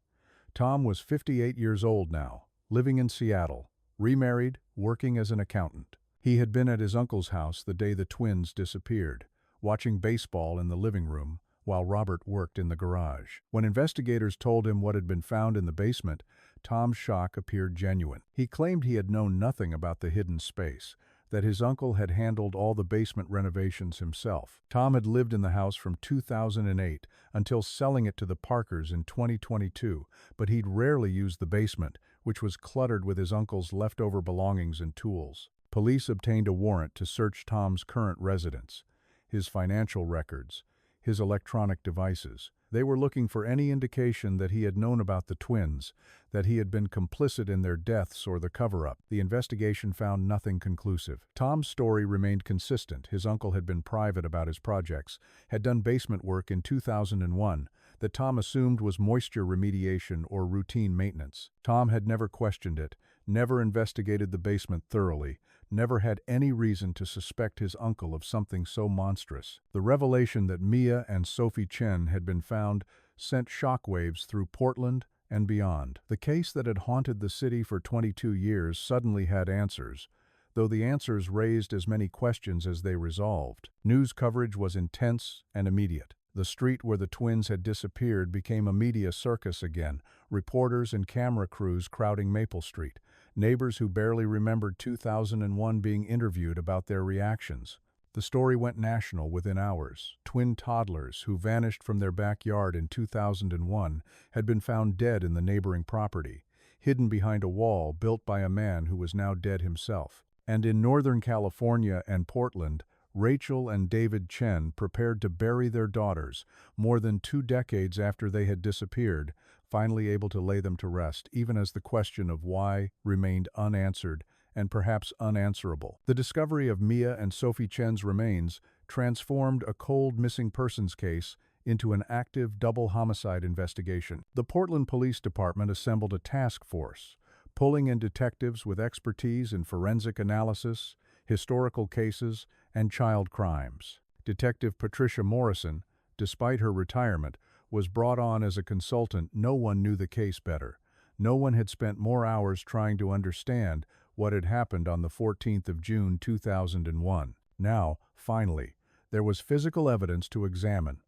Speaker 1: Tom was 58 years old now, living in Seattle, remarried, working as an accountant. He had been at his uncle's house the day the twins disappeared, watching baseball in the living room, while Robert worked in the garage. When investigators told him what had been found in the basement, Tom's shock appeared genuine. He claimed he had known nothing about the hidden space, that his uncle had handled all the basement renovations himself. Tom had lived in the house from 2008 until selling it to the Parkers in 2022, but he'd rarely used the basement, which was cluttered with his uncle's leftover belongings and tools. Police obtained a warrant to search Tom's current residence, his financial records, his electronic devices. They were looking for any indication that he had known about the twins, that he had been complicit in their deaths or the cover-up. The investigation found nothing conclusive. Tom's story remained consistent. His uncle had been private about his projects, had done basement work in 2001 that Tom assumed was moisture remediation or routine maintenance. Tom had never questioned it, never investigated the basement thoroughly, never had any reason to suspect his uncle of something so monstrous. The revelation that Mia and Sophie Chen had been found sent shockwaves through Portland and beyond. The case that had haunted the city for 22 years suddenly had answers, though the answers raised as many questions as they resolved. News coverage was intense and immediate. The street where the twins had disappeared became a media circus again, reporters and camera crews crowding Maple Street, neighbors who barely remembered 2001 being interviewed about their reactions. The story went national within hours. Twin toddlers who vanished from their backyard in 2001 had been found dead in the neighboring property, hidden behind a wall built by a man who was now dead himself. And in Northern California and Portland, Rachel and David Chen prepared to bury their daughters more than 2 decades after they had disappeared, finally able to lay them to rest, even as the question of why remained unanswered and perhaps unanswerable. The discovery of Mia and Sophie Chen's remains transformed a cold missing persons case into an active double homicide investigation. The Portland Police Department assembled a task force, pulling in detectives with expertise in forensic analysis, historical cases, and child crimes. Detective Patricia Morrison, despite her retirement, was brought on as a consultant. No one knew the case better. No one had spent more hours trying to understand what had happened on the 14th of June 2001. Now, finally, there was physical evidence to examine,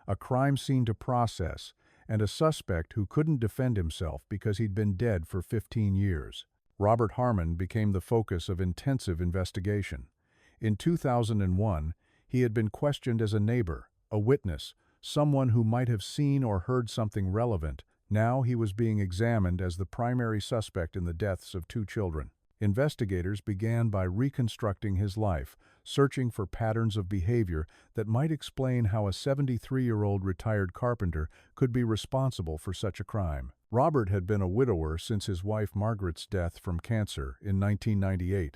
Speaker 1: a crime scene to process, and a suspect who couldn't defend himself because he'd been dead for 15 years. Robert Harmon became the focus of intensive investigation. In 2001, he had been questioned as a neighbor, a witness, someone who might have seen or heard something relevant. Now he was being examined as the primary suspect in the deaths of 2 children. Investigators began by reconstructing his life, searching for patterns of behavior that might explain how a 73-year-old retired carpenter could be responsible for such a crime. Robert had been a widower since his wife Margaret's death from cancer in 1998.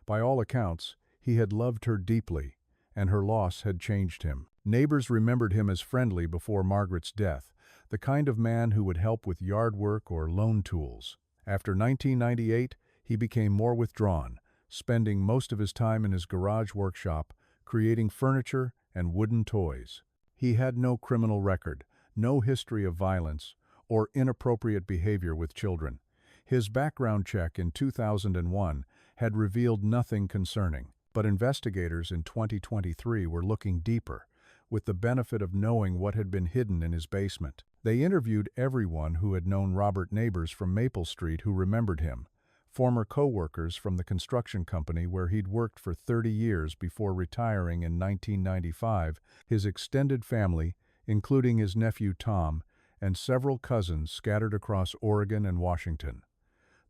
Speaker 1: By all accounts, he had loved her deeply, and her loss had changed him. Neighbors remembered him as friendly before Margaret's death, the kind of man who would help with yard work or loan tools. After 1998, he became more withdrawn, spending most of his time in his garage workshop, creating furniture and wooden toys. He had no criminal record, no history of violence, or inappropriate behavior with children. His background check in 2001 had revealed nothing concerning, but investigators in 2023 were looking deeper, with the benefit of knowing what had been hidden in his basement. They interviewed everyone who had known Robert Neighbors from Maple Street who remembered him, former co-workers from the construction company where he'd worked for 30 years before retiring in 1995, his extended family, including his nephew Tom, and several cousins scattered across Oregon and Washington.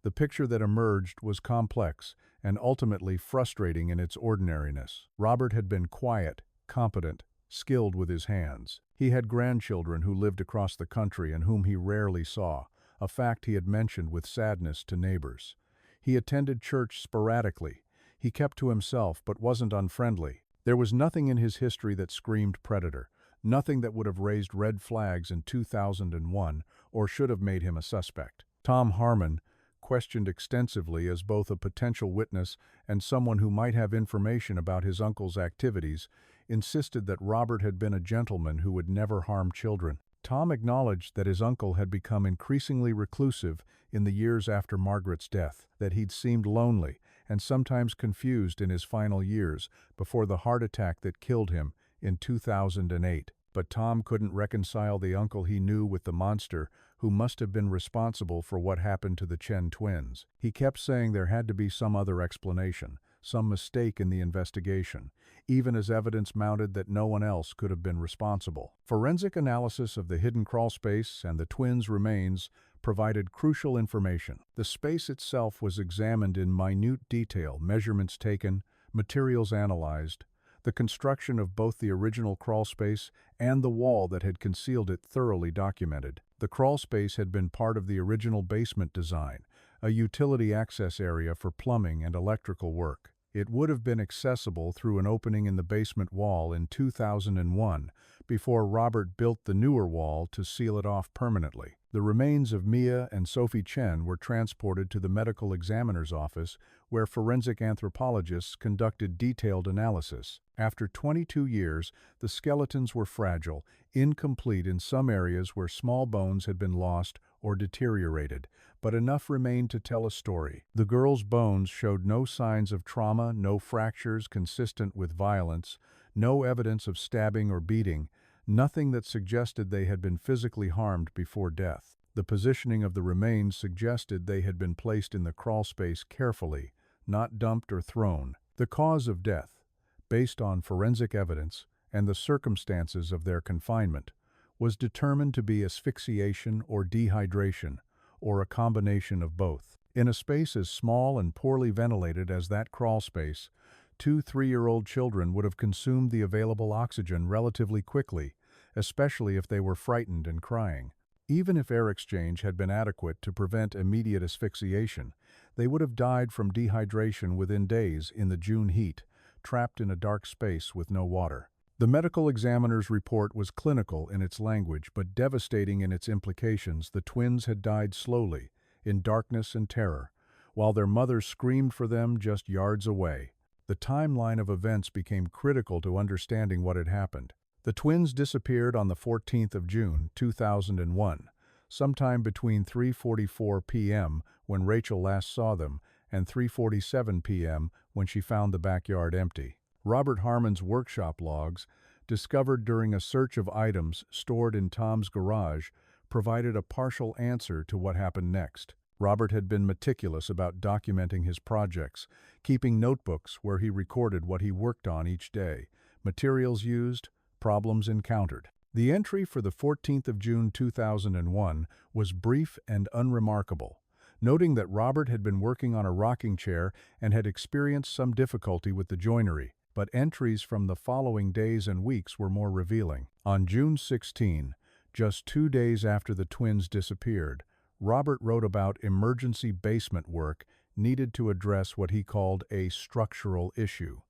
Speaker 1: The picture that emerged was complex and ultimately frustrating in its ordinariness. Robert had been quiet, competent, skilled with his hands. He had grandchildren who lived across the country and whom he rarely saw, a fact he had mentioned with sadness to neighbors. He attended church sporadically. He kept to himself but wasn't unfriendly. There was nothing in his history that screamed predator, nothing that would have raised red flags in 2001 or should have made him a suspect. Tom Harmon, questioned extensively as both a potential witness and someone who might have information about his uncle's activities, insisted that Robert had been a gentleman who would never harm children. Tom acknowledged that his uncle had become increasingly reclusive in the years after Margaret's death, that he'd seemed lonely and sometimes confused in his final years before the heart attack that killed him in 2008. But Tom couldn't reconcile the uncle he knew with the monster who must have been responsible for what happened to the Chen twins. He kept saying there had to be some other explanation, some mistake in the investigation, even as evidence mounted that no one else could have been responsible. Forensic analysis of the hidden crawlspace and the twins' remains provided crucial information. The space itself was examined in minute detail, measurements taken, materials analyzed. The construction of both the original crawlspace and the wall that had concealed it thoroughly documented. The crawlspace had been part of the original basement design, a utility access area for plumbing and electrical work. It would have been accessible through an opening in the basement wall in 2001 before Robert built the newer wall to seal it off permanently. The remains of Mia and Sophie Chen were transported to the medical examiner's office where forensic anthropologists conducted detailed analysis. After 22 years, the skeletons were fragile, incomplete in some areas where small bones had been lost or deteriorated, but enough remained to tell a story. The girls' bones showed no signs of trauma, no fractures consistent with violence, no evidence of stabbing or beating, nothing that suggested they had been physically harmed before death. The positioning of the remains suggested they had been placed in the crawlspace carefully, not dumped or thrown. The cause of death, based on forensic evidence and the circumstances of their confinement, was determined to be asphyxiation or dehydration, or a combination of both. In a space as small and poorly ventilated as that crawlspace, 2 3-year-old children would have consumed the available oxygen relatively quickly, especially if they were frightened and crying. Even if air exchange had been adequate to prevent immediate asphyxiation, they would have died from dehydration within days in the June heat, trapped in a dark space with no water. The medical examiner's report was clinical in its language but devastating in its implications. The twins had died slowly, in darkness and terror, while their mother screamed for them just yards away. The timeline of events became critical to understanding what had happened. The twins disappeared on the 14th of June, 2001, sometime between 3:44 p.m. when Rachel last saw them and 3:47 p.m. when she found the backyard empty. Robert Harmon's workshop logs, discovered during a search of items stored in Tom's garage, provided a partial answer to what happened next. Robert had been meticulous about documenting his projects, keeping notebooks where he recorded what he worked on each day, materials used, problems encountered. The entry for the 14th of June 2001 was brief and unremarkable. noting that Robert had been working on a rocking chair and had experienced some difficulty with the joinery. But entries from the following days and weeks were more revealing. On June 16, just 2 days after the twins disappeared, Robert wrote about emergency basement work needed to address what he called a structural issue.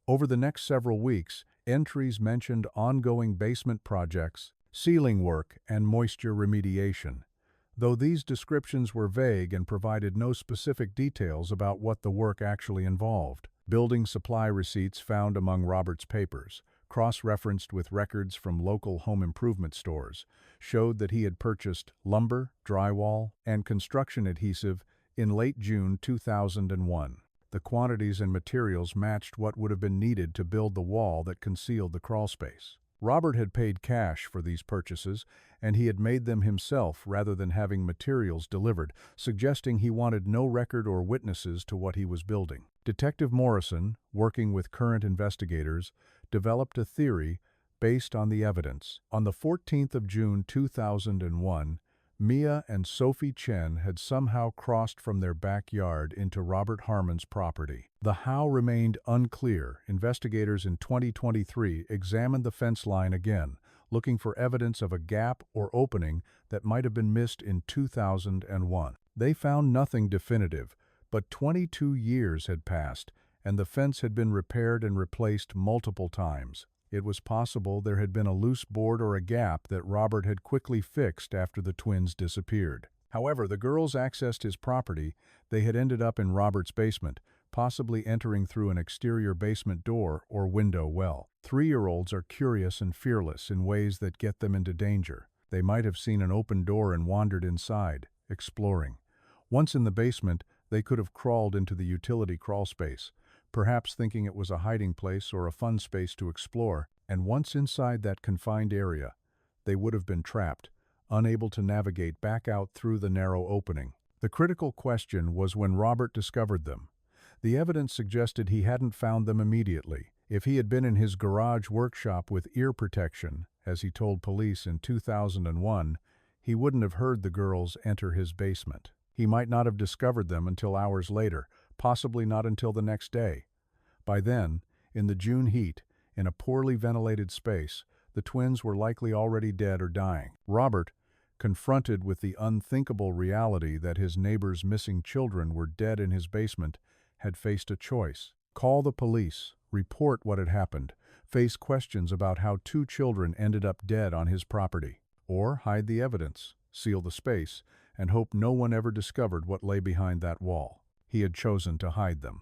Speaker 1: Over the next several weeks, entries mentioned ongoing basement projects, ceiling work, and moisture remediation, though these descriptions were vague and provided no specific details about what the work actually involved. Building supply receipts found among Robert's papers, cross-referenced with records from local home improvement stores, showed that he had purchased lumber, drywall, and construction adhesive in late June 2001. The quantities and materials matched what would have been needed to build the wall that concealed the crawlspace. Robert had paid cash for these purchases, and he had made them himself rather than having materials delivered, suggesting he wanted no record or witnesses to what he was building. Detective Morrison, working with current investigators, developed a theory based on the evidence. On the 14th of June 2001, Mia and Sophie Chen had somehow crossed from their backyard into Robert Harmon's property. The how remained unclear. Investigators in 2023 examined the fence line again, looking for evidence of a gap or opening that might have been missed in 2001. They found nothing definitive, but 22 years had passed, and the fence had been repaired and replaced multiple times. It was possible there had been a loose board or a gap that Robert had quickly fixed after the twins disappeared. However, the girls accessed his property. They had ended up in Robert's basement, possibly entering through an exterior basement door or window well. 3-year-olds are curious and fearless in ways that get them into danger. They might have seen an open door and wandered inside, exploring. Once in the basement, they could have crawled into the utility crawlspace, perhaps thinking it was a hiding place or a fun space to explore, and once inside that confined area, they would have been trapped, unable to navigate back out through the narrow opening. The critical question was when Robert discovered them. The evidence suggested he hadn't found them immediately. If he had been in his garage workshop with ear protection, as he told police in 2001, he wouldn't have heard the girls enter his basement. He might not have discovered them until hours later, possibly not until the next day. By then, in the June heat, in a poorly ventilated space, the twins were likely already dead or dying. Robert, confronted with the unthinkable reality that his neighbor's missing children were dead in his basement, had faced a choice. Call the police, report what had happened, face questions about how 2 children ended up dead on his property, or hide the evidence, seal the space, and hope no one ever discovered what lay behind that wall. He had chosen to hide them.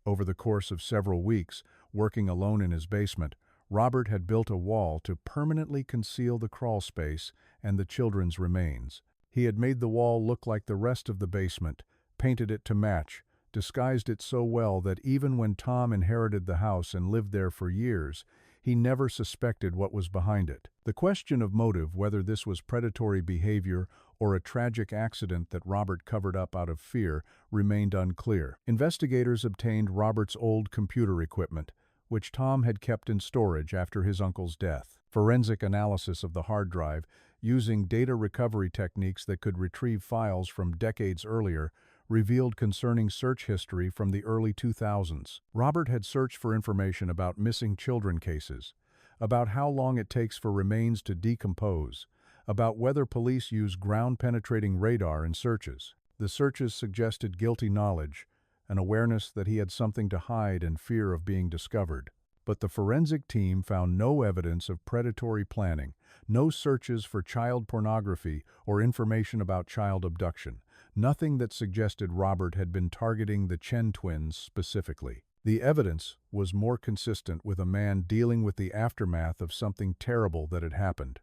Speaker 1: Over the course of several weeks, working alone in his basement, Robert had built a wall to permanently conceal the crawl space and the children's remains. He had made the wall look like the rest of the basement, painted it to match, disguised it so well that even when Tom inherited the house and lived there for years, he never suspected what was behind it. The question of motive, whether this was predatory behavior or a tragic accident that Robert covered up out of fear, remained unclear. Investigators obtained Robert's old computer equipment, which Tom had kept in storage after his uncle's death. Forensic analysis of the hard drive, using data recovery techniques that could retrieve files from decades earlier, revealed concerning search history from the early 2000s. Robert had searched for information about missing children cases, about how long it takes for remains to decompose, about whether police use ground-penetrating radar in searches. The searches suggested guilty knowledge, an awareness that he had something to hide and fear of being discovered. But the forensic team found no evidence of predatory planning, no searches for child pornography or information about child abduction, nothing that suggested Robert had been targeting the Chen twins specifically. The evidence was more consistent with a man dealing with the aftermath of something terrible that had happened,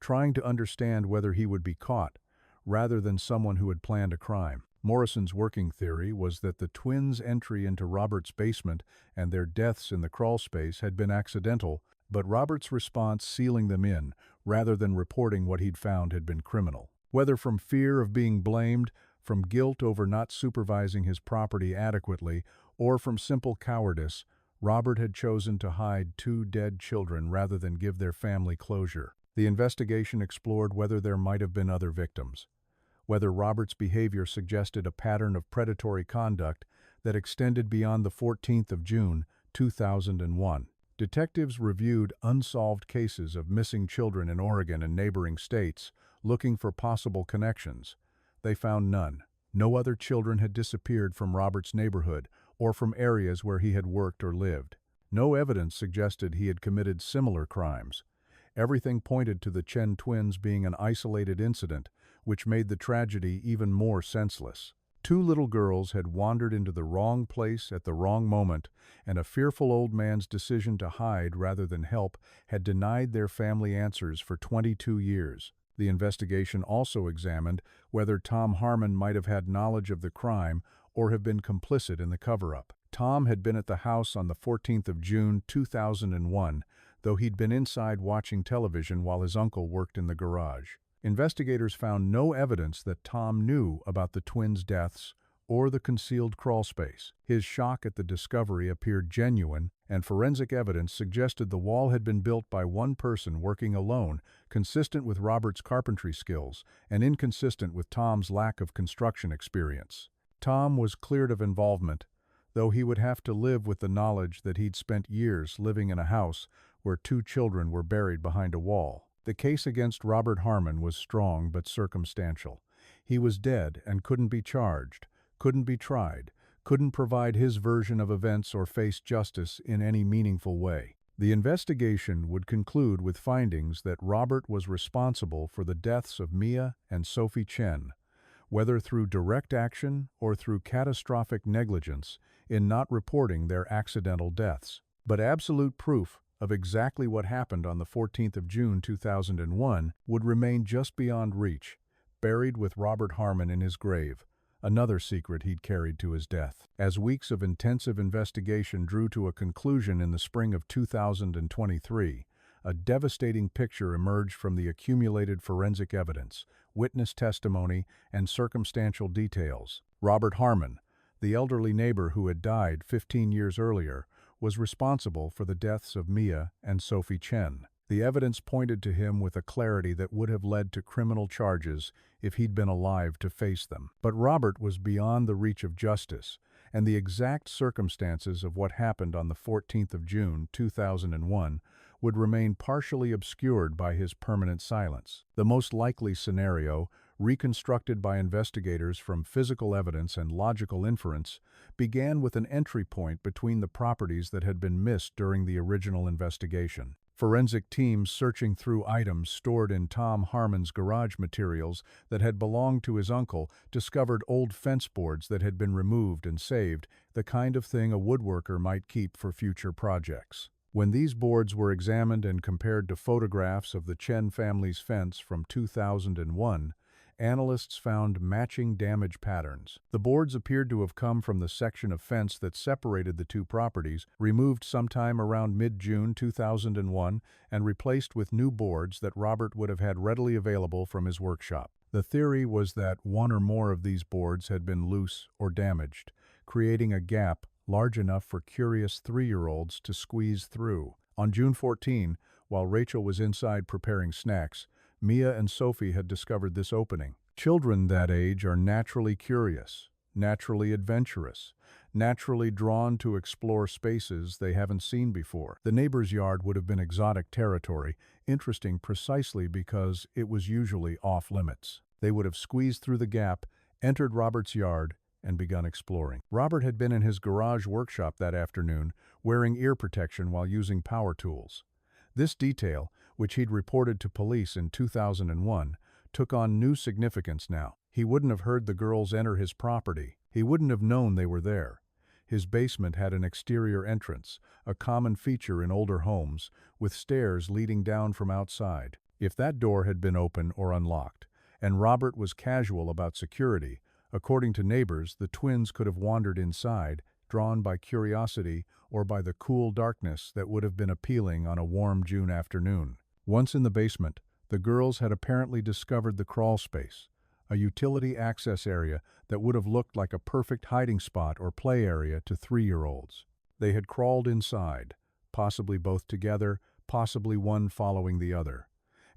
Speaker 1: trying to understand whether he would be caught, rather than someone who had planned a crime. Morrison's working theory was that the twins' entry into Robert's basement and their deaths in the crawlspace had been accidental, but Robert's response sealing them in, rather than reporting what he'd found, had been criminal. Whether from fear of being blamed, from guilt over not supervising his property adequately, or from simple cowardice, Robert had chosen to hide 2 dead children rather than give their family closure. The investigation explored whether there might have been other victims. whether Robert's behavior suggested a pattern of predatory conduct that extended beyond the 14th of June, 2001. Detectives reviewed unsolved cases of missing children in Oregon and neighboring states, looking for possible connections. They found none. No other children had disappeared from Robert's neighborhood or from areas where he had worked or lived. No evidence suggested he had committed similar crimes. Everything pointed to the Chen twins being an isolated incident, which made the tragedy even more senseless. Two little girls had wandered into the wrong place at the wrong moment, and a fearful old man's decision to hide rather than help had denied their family answers for 22 years. The investigation also examined whether Tom Harmon might have had knowledge of the crime or have been complicit in the cover-up. Tom had been at the house on the 14th of June, 2001, though he'd been inside watching television while his uncle worked in the garage. Investigators found no evidence that Tom knew about the twins' deaths or the concealed crawlspace. His shock at the discovery appeared genuine, and forensic evidence suggested the wall had been built by one person working alone, consistent with Robert's carpentry skills and inconsistent with Tom's lack of construction experience. Tom was cleared of involvement, though he would have to live with the knowledge that he'd spent years living in a house where two children were buried behind a wall. The case against Robert Harmon was strong but circumstantial. He was dead and couldn't be charged, couldn't be tried, couldn't provide his version of events or face justice in any meaningful way. The investigation would conclude with findings that Robert was responsible for the deaths of Mia and Sophie Chen, whether through direct action or through catastrophic negligence in not reporting their accidental deaths. But absolute proof of exactly what happened on the 14th of June 2001 would remain just beyond reach, buried with Robert Harmon in his grave, another secret he'd carried to his death. As weeks of intensive investigation drew to a conclusion in the spring of 2023, a devastating picture emerged from the accumulated forensic evidence, witness testimony, and circumstantial details. Robert Harmon, the elderly neighbor who had died 15 years earlier, was responsible for the deaths of Mia and Sophie Chen. The evidence pointed to him with a clarity that would have led to criminal charges if he'd been alive to face them. But Robert was beyond the reach of justice, and the exact circumstances of what happened on the 14th of June 2001 would remain partially obscured by his permanent silence. The most likely scenario, reconstructed by investigators from physical evidence and logical inference, began with an entry point between the properties that had been missed during the original investigation. Forensic teams searching through items stored in Tom Harmon's garage materials that had belonged to his uncle discovered old fence boards that had been removed and saved, the kind of thing a woodworker might keep for future projects. When these boards were examined and compared to photographs of the Chen family's fence from 2001, analysts found matching damage patterns. The boards appeared to have come from the section of fence that separated the two properties, removed sometime around mid-June 2001, and replaced with new boards that Robert would have had readily available from his workshop. The theory was that one or more of these boards had been loose or damaged, creating a gap large enough for curious 3-year-olds to squeeze through. On June 14, while Rachel was inside preparing snacks, Mia and Sophie had discovered this opening. Children that age are naturally curious, naturally adventurous, naturally drawn to explore spaces they haven't seen before. The neighbor's yard would have been exotic territory, interesting precisely because it was usually off-limits. They would have squeezed through the gap, entered Robert's yard, and begun exploring. Robert had been in his garage workshop that afternoon, wearing ear protection while using power tools. This detail, which he'd reported to police in 2001, took on new significance now. He wouldn't have heard the girls enter his property. He wouldn't have known they were there. His basement had an exterior entrance, a common feature in older homes, with stairs leading down from outside. If that door had been open or unlocked, and Robert was casual about security, according to neighbors, the twins could have wandered inside, drawn by curiosity or by the cool darkness that would have been appealing on a warm June afternoon. Once in the basement, the girls had apparently discovered the crawl space, a utility access area that would have looked like a perfect hiding spot or play area to 3-year-olds. They had crawled inside, possibly both together, possibly one following the other.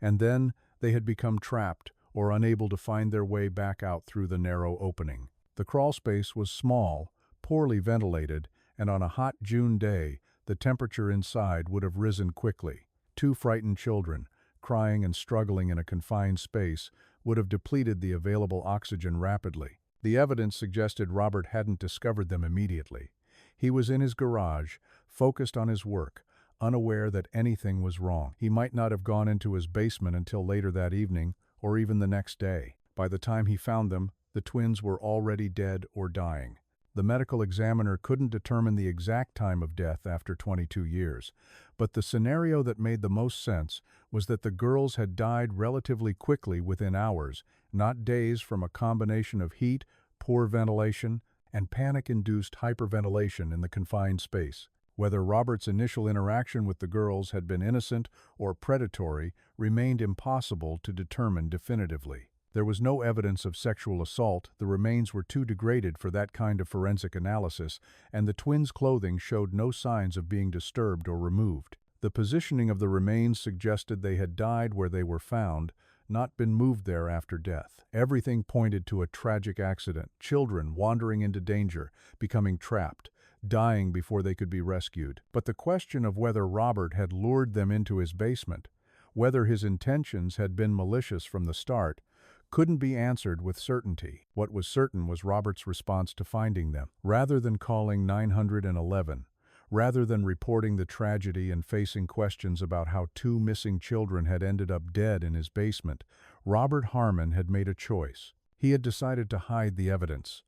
Speaker 1: And then they had become trapped or unable to find their way back out through the narrow opening. The crawlspace was small, poorly ventilated, and on a hot June day, the temperature inside would have risen quickly. Two frightened children, crying and struggling in a confined space, would have depleted the available oxygen rapidly. The evidence suggested Robert hadn't discovered them immediately. He was in his garage, focused on his work, unaware that anything was wrong. He might not have gone into his basement until later that evening, or even the next day. By the time he found them, the twins were already dead or dying. The medical examiner couldn't determine the exact time of death after 22 years, but the scenario that made the most sense was that the girls had died relatively quickly within hours, not days, from a combination of heat, poor ventilation, and panic-induced hyperventilation in the confined space. Whether Robert's initial interaction with the girls had been innocent or predatory remained impossible to determine definitively. There was no evidence of sexual assault, the remains were too degraded for that kind of forensic analysis, and the twins' clothing showed no signs of being disturbed or removed. The positioning of the remains suggested they had died where they were found, not been moved there after death. Everything pointed to a tragic accident, children wandering into danger, becoming trapped, dying before they could be rescued. But the question of whether Robert had lured them into his basement, whether his intentions had been malicious from the start, couldn't be answered with certainty. What was certain was Robert's response to finding them. Rather than calling 911, rather than reporting the tragedy and facing questions about how two missing children had ended up dead in his basement, Robert Harmon had made a choice. He had decided to hide the evidence.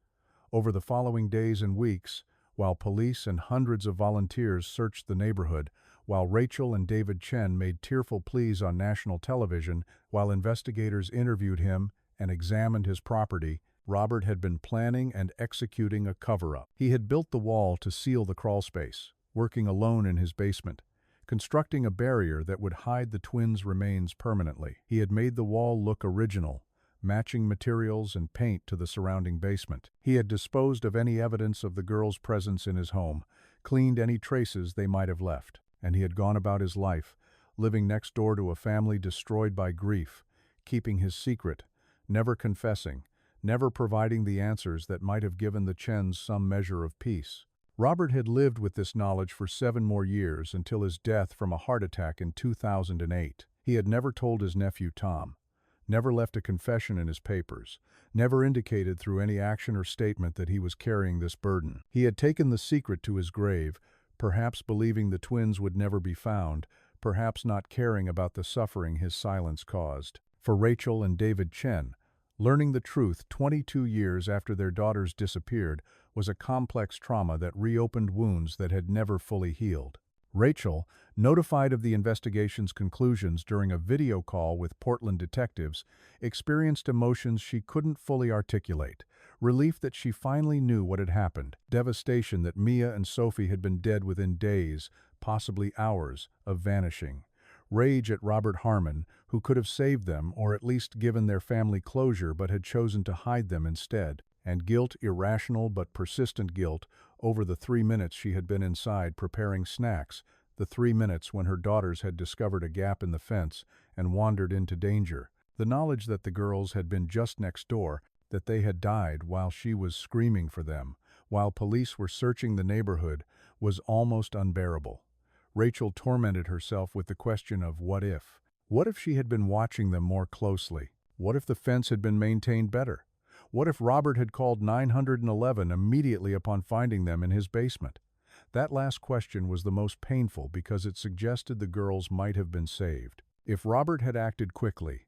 Speaker 1: Over the following days and weeks, while police and hundreds of volunteers searched the neighborhood, while Rachel and David Chen made tearful pleas on national television, while investigators interviewed him and examined his property, Robert had been planning and executing a cover-up. He had built the wall to seal the crawlspace, working alone in his basement, constructing a barrier that would hide the twins' remains permanently. He had made the wall look original, matching materials and paint to the surrounding basement. He had disposed of any evidence of the girls' presence in his home, cleaned any traces they might have left, and he had gone about his life, living next door to a family destroyed by grief, keeping his secret, never confessing, never providing the answers that might have given the Chens some measure of peace. Robert had lived with this knowledge for 7 more years until his death from a heart attack in 2008. He had never told his nephew Tom, never left a confession in his papers, never indicated through any action or statement that he was carrying this burden. He had taken the secret to his grave, perhaps believing the twins would never be found, perhaps not caring about the suffering his silence caused. For Rachel and David Chen, learning the truth 22 years after their daughters disappeared was a complex trauma that reopened wounds that had never fully healed. Rachel, notified of the investigation's conclusions during a video call with Portland detectives, experienced emotions she couldn't fully articulate: relief that she finally knew what had happened, devastation that Mia and Sophie had been dead within days, possibly hours, of vanishing, rage at Robert Harmon, who could have saved them or at least given their family closure but had chosen to hide them instead, and guilt, irrational but persistent guilt, over the 3 minutes she had been inside preparing snacks, the 3 minutes when her daughters had discovered a gap in the fence and wandered into danger. The knowledge that the girls had been just next door, that they had died while she was screaming for them, while police were searching the neighborhood, was almost unbearable. Rachel tormented herself with the question of what if. What if she had been watching them more closely? What if the fence had been maintained better? What if Robert had called 911 immediately upon finding them in his basement? That last question was the most painful because it suggested the girls might have been saved. If Robert had acted quickly,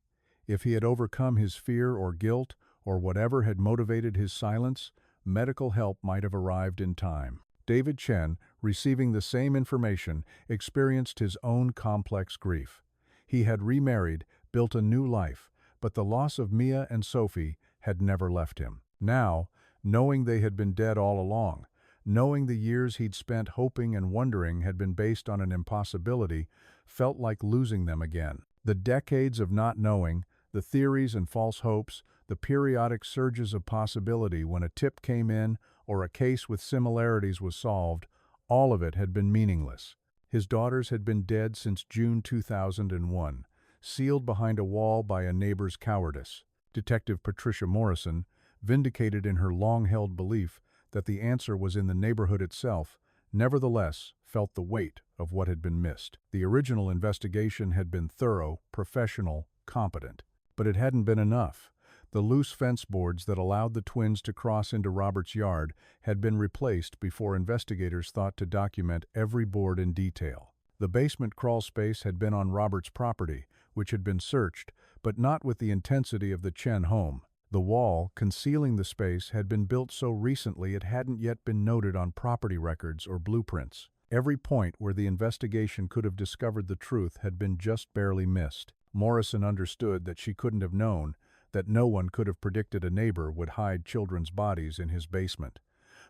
Speaker 1: if he had overcome his fear or guilt, or whatever had motivated his silence, medical help might have arrived in time. David Chen, receiving the same information, experienced his own complex grief. He had remarried, built a new life, but the loss of Mia and Sophie had never left him. Now, knowing they had been dead all along, knowing the years he'd spent hoping and wondering had been based on an impossibility, felt like losing them again. The decades of not knowing, the theories and false hopes, the periodic surges of possibility when a tip came in or a case with similarities was solved, all of it had been meaningless. His daughters had been dead since June 2001, sealed behind a wall by a neighbor's cowardice. Detective Patricia Morrison, vindicated in her long-held belief that the answer was in the neighborhood itself, nevertheless felt the weight of what had been missed. The original investigation had been thorough, professional, competent. But it hadn't been enough. The loose fence boards that allowed the twins to cross into Robert's yard had been replaced before investigators thought to document every board in detail. The basement crawl space had been on Robert's property, which had been searched, but not with the intensity of the Chen home. The wall, concealing the space, had been built so recently it hadn't yet been noted on property records or blueprints. Every point where the investigation could have discovered the truth had been just barely missed. Morrison understood that she couldn't have known, that no one could have predicted a neighbor would hide children's bodies in his basement.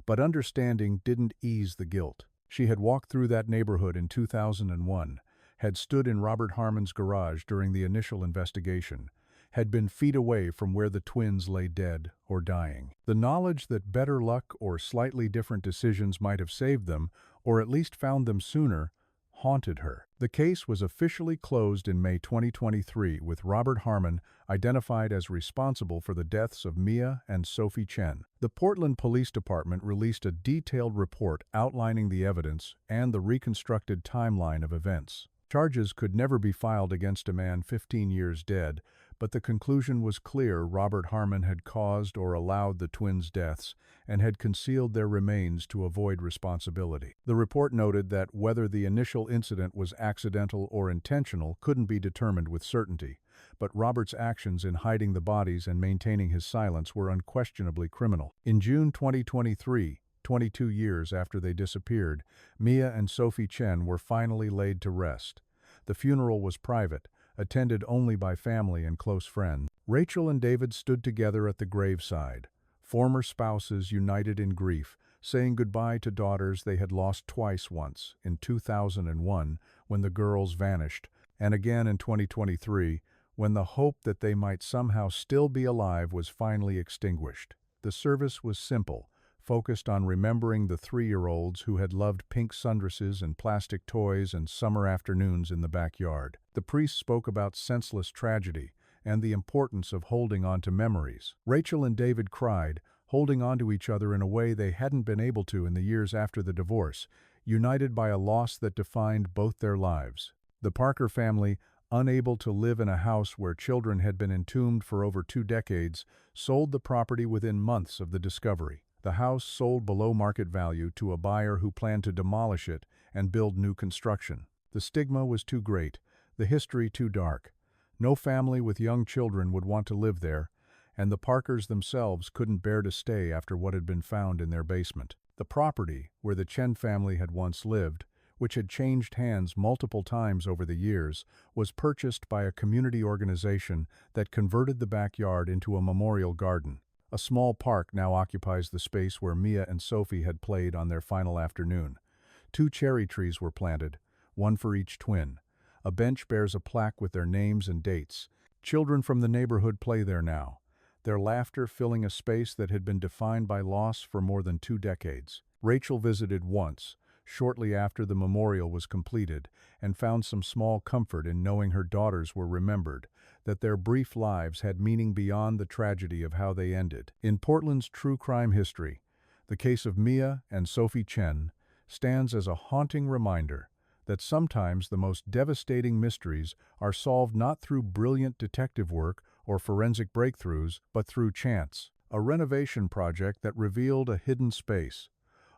Speaker 1: But understanding didn't ease the guilt. She had walked through that neighborhood in 2001, had stood in Robert Harmon's garage during the initial investigation, had been feet away from where the twins lay dead or dying. The knowledge that better luck or slightly different decisions might have saved them, or at least found them sooner, haunted her. The case was officially closed in May 2023, with Robert Harmon identified as responsible for the deaths of Mia and Sophie Chen. The Portland Police Department released a detailed report outlining the evidence and the reconstructed timeline of events. Charges could never be filed against a man 15 years dead, but the conclusion was clear: Robert Harmon had caused or allowed the twins' deaths and had concealed their remains to avoid responsibility. The report noted that whether the initial incident was accidental or intentional couldn't be determined with certainty, but Robert's actions in hiding the bodies and maintaining his silence were unquestionably criminal. In June 2023, 22 years after they disappeared, Mia and Sophie Chen were finally laid to rest. The funeral was private, attended only by family and close friends. Rachel and David stood together at the graveside, former spouses united in grief, saying goodbye to daughters they had lost twice, once in 2001 when the girls vanished, and again in 2023 when the hope that they might somehow still be alive was finally extinguished. The service was simple, focused on remembering the 3-year-olds who had loved pink sundresses and plastic toys and summer afternoons in the backyard. The priest spoke about senseless tragedy and the importance of holding on to memories. Rachel and David cried, holding on to each other in a way they hadn't been able to in the years after the divorce, united by a loss that defined both their lives. The Parker family, unable to live in a house where children had been entombed for over 2 decades, sold the property within months of the discovery. The house sold below market value to a buyer who planned to demolish it and build new construction. The stigma was too great, the history too dark. No family with young children would want to live there, and the Parkers themselves couldn't bear to stay after what had been found in their basement. The property, where the Chen family had once lived, which had changed hands multiple times over the years, was purchased by a community organization that converted the backyard into a memorial garden. A small park now occupies the space where Mia and Sophie had played on their final afternoon. 2 cherry trees were planted, one for each twin. A bench bears a plaque with their names and dates. Children from the neighborhood play there now, their laughter filling a space that had been defined by loss for more than 2 decades. Rachel visited once, shortly after the memorial was completed, and found some small comfort in knowing her daughters were remembered, that their brief lives had meaning beyond the tragedy of how they ended. In Portland's true crime history, the case of Mia and Sophie Chen stands as a haunting reminder that sometimes the most devastating mysteries are solved not through brilliant detective work or forensic breakthroughs, but through chance. A renovation project that revealed a hidden space,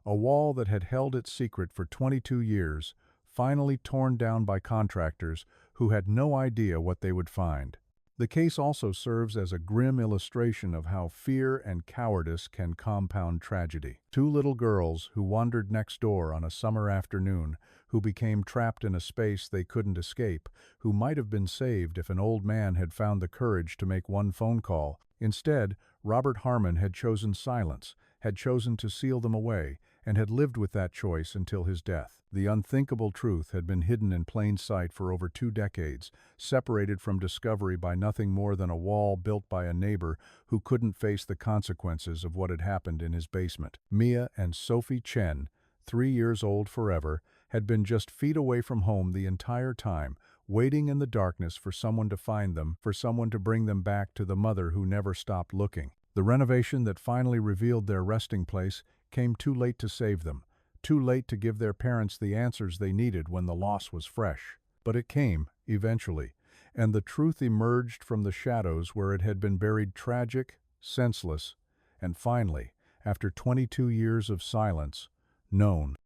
Speaker 1: a wall that had held its secret for 22 years, finally torn down by contractors who had no idea what they would find. The case also serves as a grim illustration of how fear and cowardice can compound tragedy. 2 little girls who wandered next door on a summer afternoon, who became trapped in a space they couldn't escape, who might have been saved if an old man had found the courage to make one phone call. Instead, Robert Harmon had chosen silence, had chosen to seal them away, and had lived with that choice until his death. The unthinkable truth had been hidden in plain sight for over 2 decades, separated from discovery by nothing more than a wall built by a neighbor who couldn't face the consequences of what had happened in his basement. Mia and Sophie Chen, 3 years old forever, had been just feet away from home the entire time, waiting in the darkness for someone to find them, for someone to bring them back to the mother who never stopped looking. The renovation that finally revealed their resting place came too late to save them, too late to give their parents the answers they needed when the loss was fresh. But it came, eventually, and the truth emerged from the shadows where it had been buried, tragic, senseless, and finally, after 22 years of silence, known.